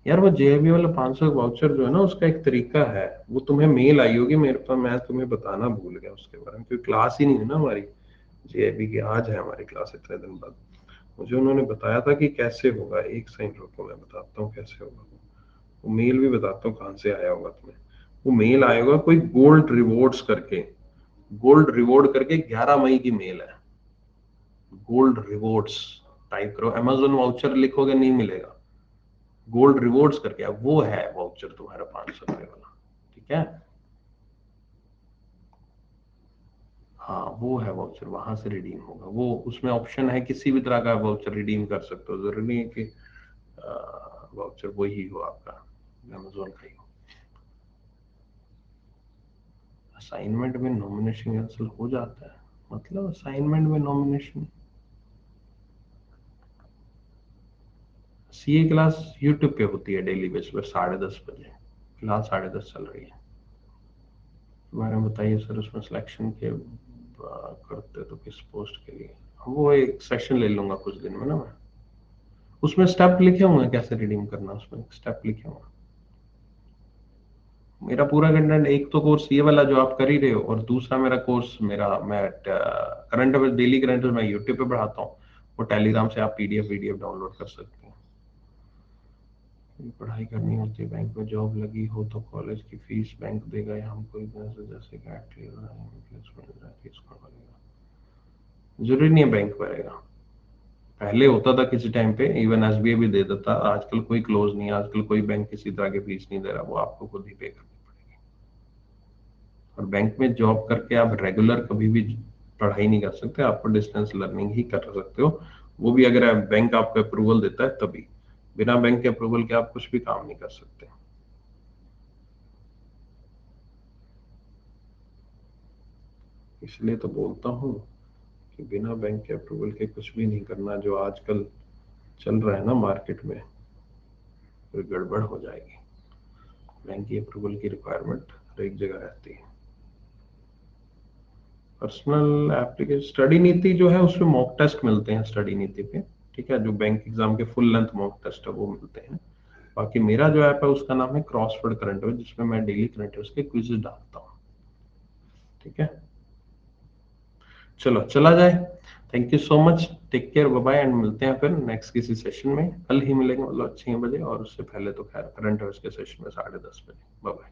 यार वो जेबी वाला 500 वाउचर जो है ना, उसका एक तरीका है। वो तुम्हें मेल आई होगी मेरे पास, मैं तुम्हें बताना भूल गया उसके बारे में, क्योंकि क्लास ही नहीं हुई ना हमारी जेबी की। आज है हमारी क्लास इतने दिन बाद। मुझे उन्होंने बताया था कि कैसे होगा। एक सेकंड रुको, मैं बताता हूँ कैसे होगा। वो मेल भी बताता हूँ कहाँ से आया होगा तुम्हें। वो मेल आएगा कोई गोल्ड रिवॉर्ड्स करके, गोल्ड रिवॉर्ड करके 11 मई की मेल है। गोल्ड रिवॉर्ड्स टाइप करो, अमेजोन वाउचर लिखोगे नहीं मिलेगा। गोल्ड रिवॉर्ड्स करके अब वो है वाउचर तुम्हारा 500 रुपए वाला। ठीक है, हाँ वो है वाउचर, वहां से रिडीम होगा वो। उसमें ऑप्शन है किसी भी तरह का वाउचर रिडीम कर सकते हो, जरूरी नहीं है कि वाउचर वही हो आपका, अमेजोन का ही हो। असाइनमेंट में नॉमिनेशन कैंसिल हो जाता है? मतलब असाइनमेंट में नॉमिनेशन? सीए क्लास यूट्यूब पे होती है डेली बेस पर 10:30 बजे। फिलहाल 10:30 चल रही है। बारे में बताइए सर, उसमें सिलेक्शन के करते तो किस पोस्ट के लिए? वो एक सेशन ले लूंगा कुछ दिन में ना मैं। उसमें स्टेप लिखे होंगे कैसे रिडीम करना, उसमें स्टेप लिखे होंगे। मेरा पूरा कंटेंट, एक तो कोर्स ये वाला जो आप कर ही रहे हो, और दूसरा मेरा कोर्स, मैं current affair, daily current affair मैं यूट्यूब पे पढ़ाता हूँ, वो टेलीग्राम से आप पीडीएफ डाउनलोड कर सकते हैं। पढ़ाई करनी होती है, बैंक में जॉब लगी हो तो कॉलेज की फीस बैंक देगा या हम कोई जैसे जरूरी नहीं है बैंक भरेगा। पहले होता था किसी टाइम पे, इवन एसबीआई भी दे देता, आजकल कोई क्लोज नहीं है, आजकल कोई बैंक किसी तरह की फीस नहीं दे रहा, वो आपको खुद ही पे करनी पड़ेगी। और बैंक में जॉब करके आप रेगुलर कभी भी पढ़ाई नहीं कर सकते, आपको डिस्टेंस लर्निंग ही कर सकते हो, वो भी अगर बैंक आपको अप्रूवल देता है तभी। बिना बैंक के अप्रूवल के आप कुछ भी काम नहीं कर सकते। इसलिए तो बोलता हूँ कि बिना बैंक के अप्रूवल के कुछ भी नहीं करना। जो आजकल चल रहा है ना मार्केट में, कोई गड़बड़ हो जाएगी। बैंक की अप्रूवल की रिक्वायरमेंट हर एक जगह रहती है। पर्सनल एप्लीकेशन, स्टडी नीति जो है उसमें मॉक टेस्ट मिलते हैं स्टडी नीति पे, ठीक है, जो बैंक एग्जाम के फुल लेंथ मॉक टेस्ट है वो मिलते हैं। बाकी मेरा जो ऐप है उसका नाम है क्रॉसवर्ड करंट अफेयर, जिसमें मैं डेली करंट अफेयर्स के क्विज डालता हूँ। ठीक है, चलो चला जाए। Thank you so much, take care, bye bye, and मिलते हैं फिर नेक्स्ट किसी सेशन में। कल ही मिलेंगे, मतलब 6 बजे, और उससे पहले तो खैर करंट अफेयर्स के सेशन में 10:30 बजे। Bye bye.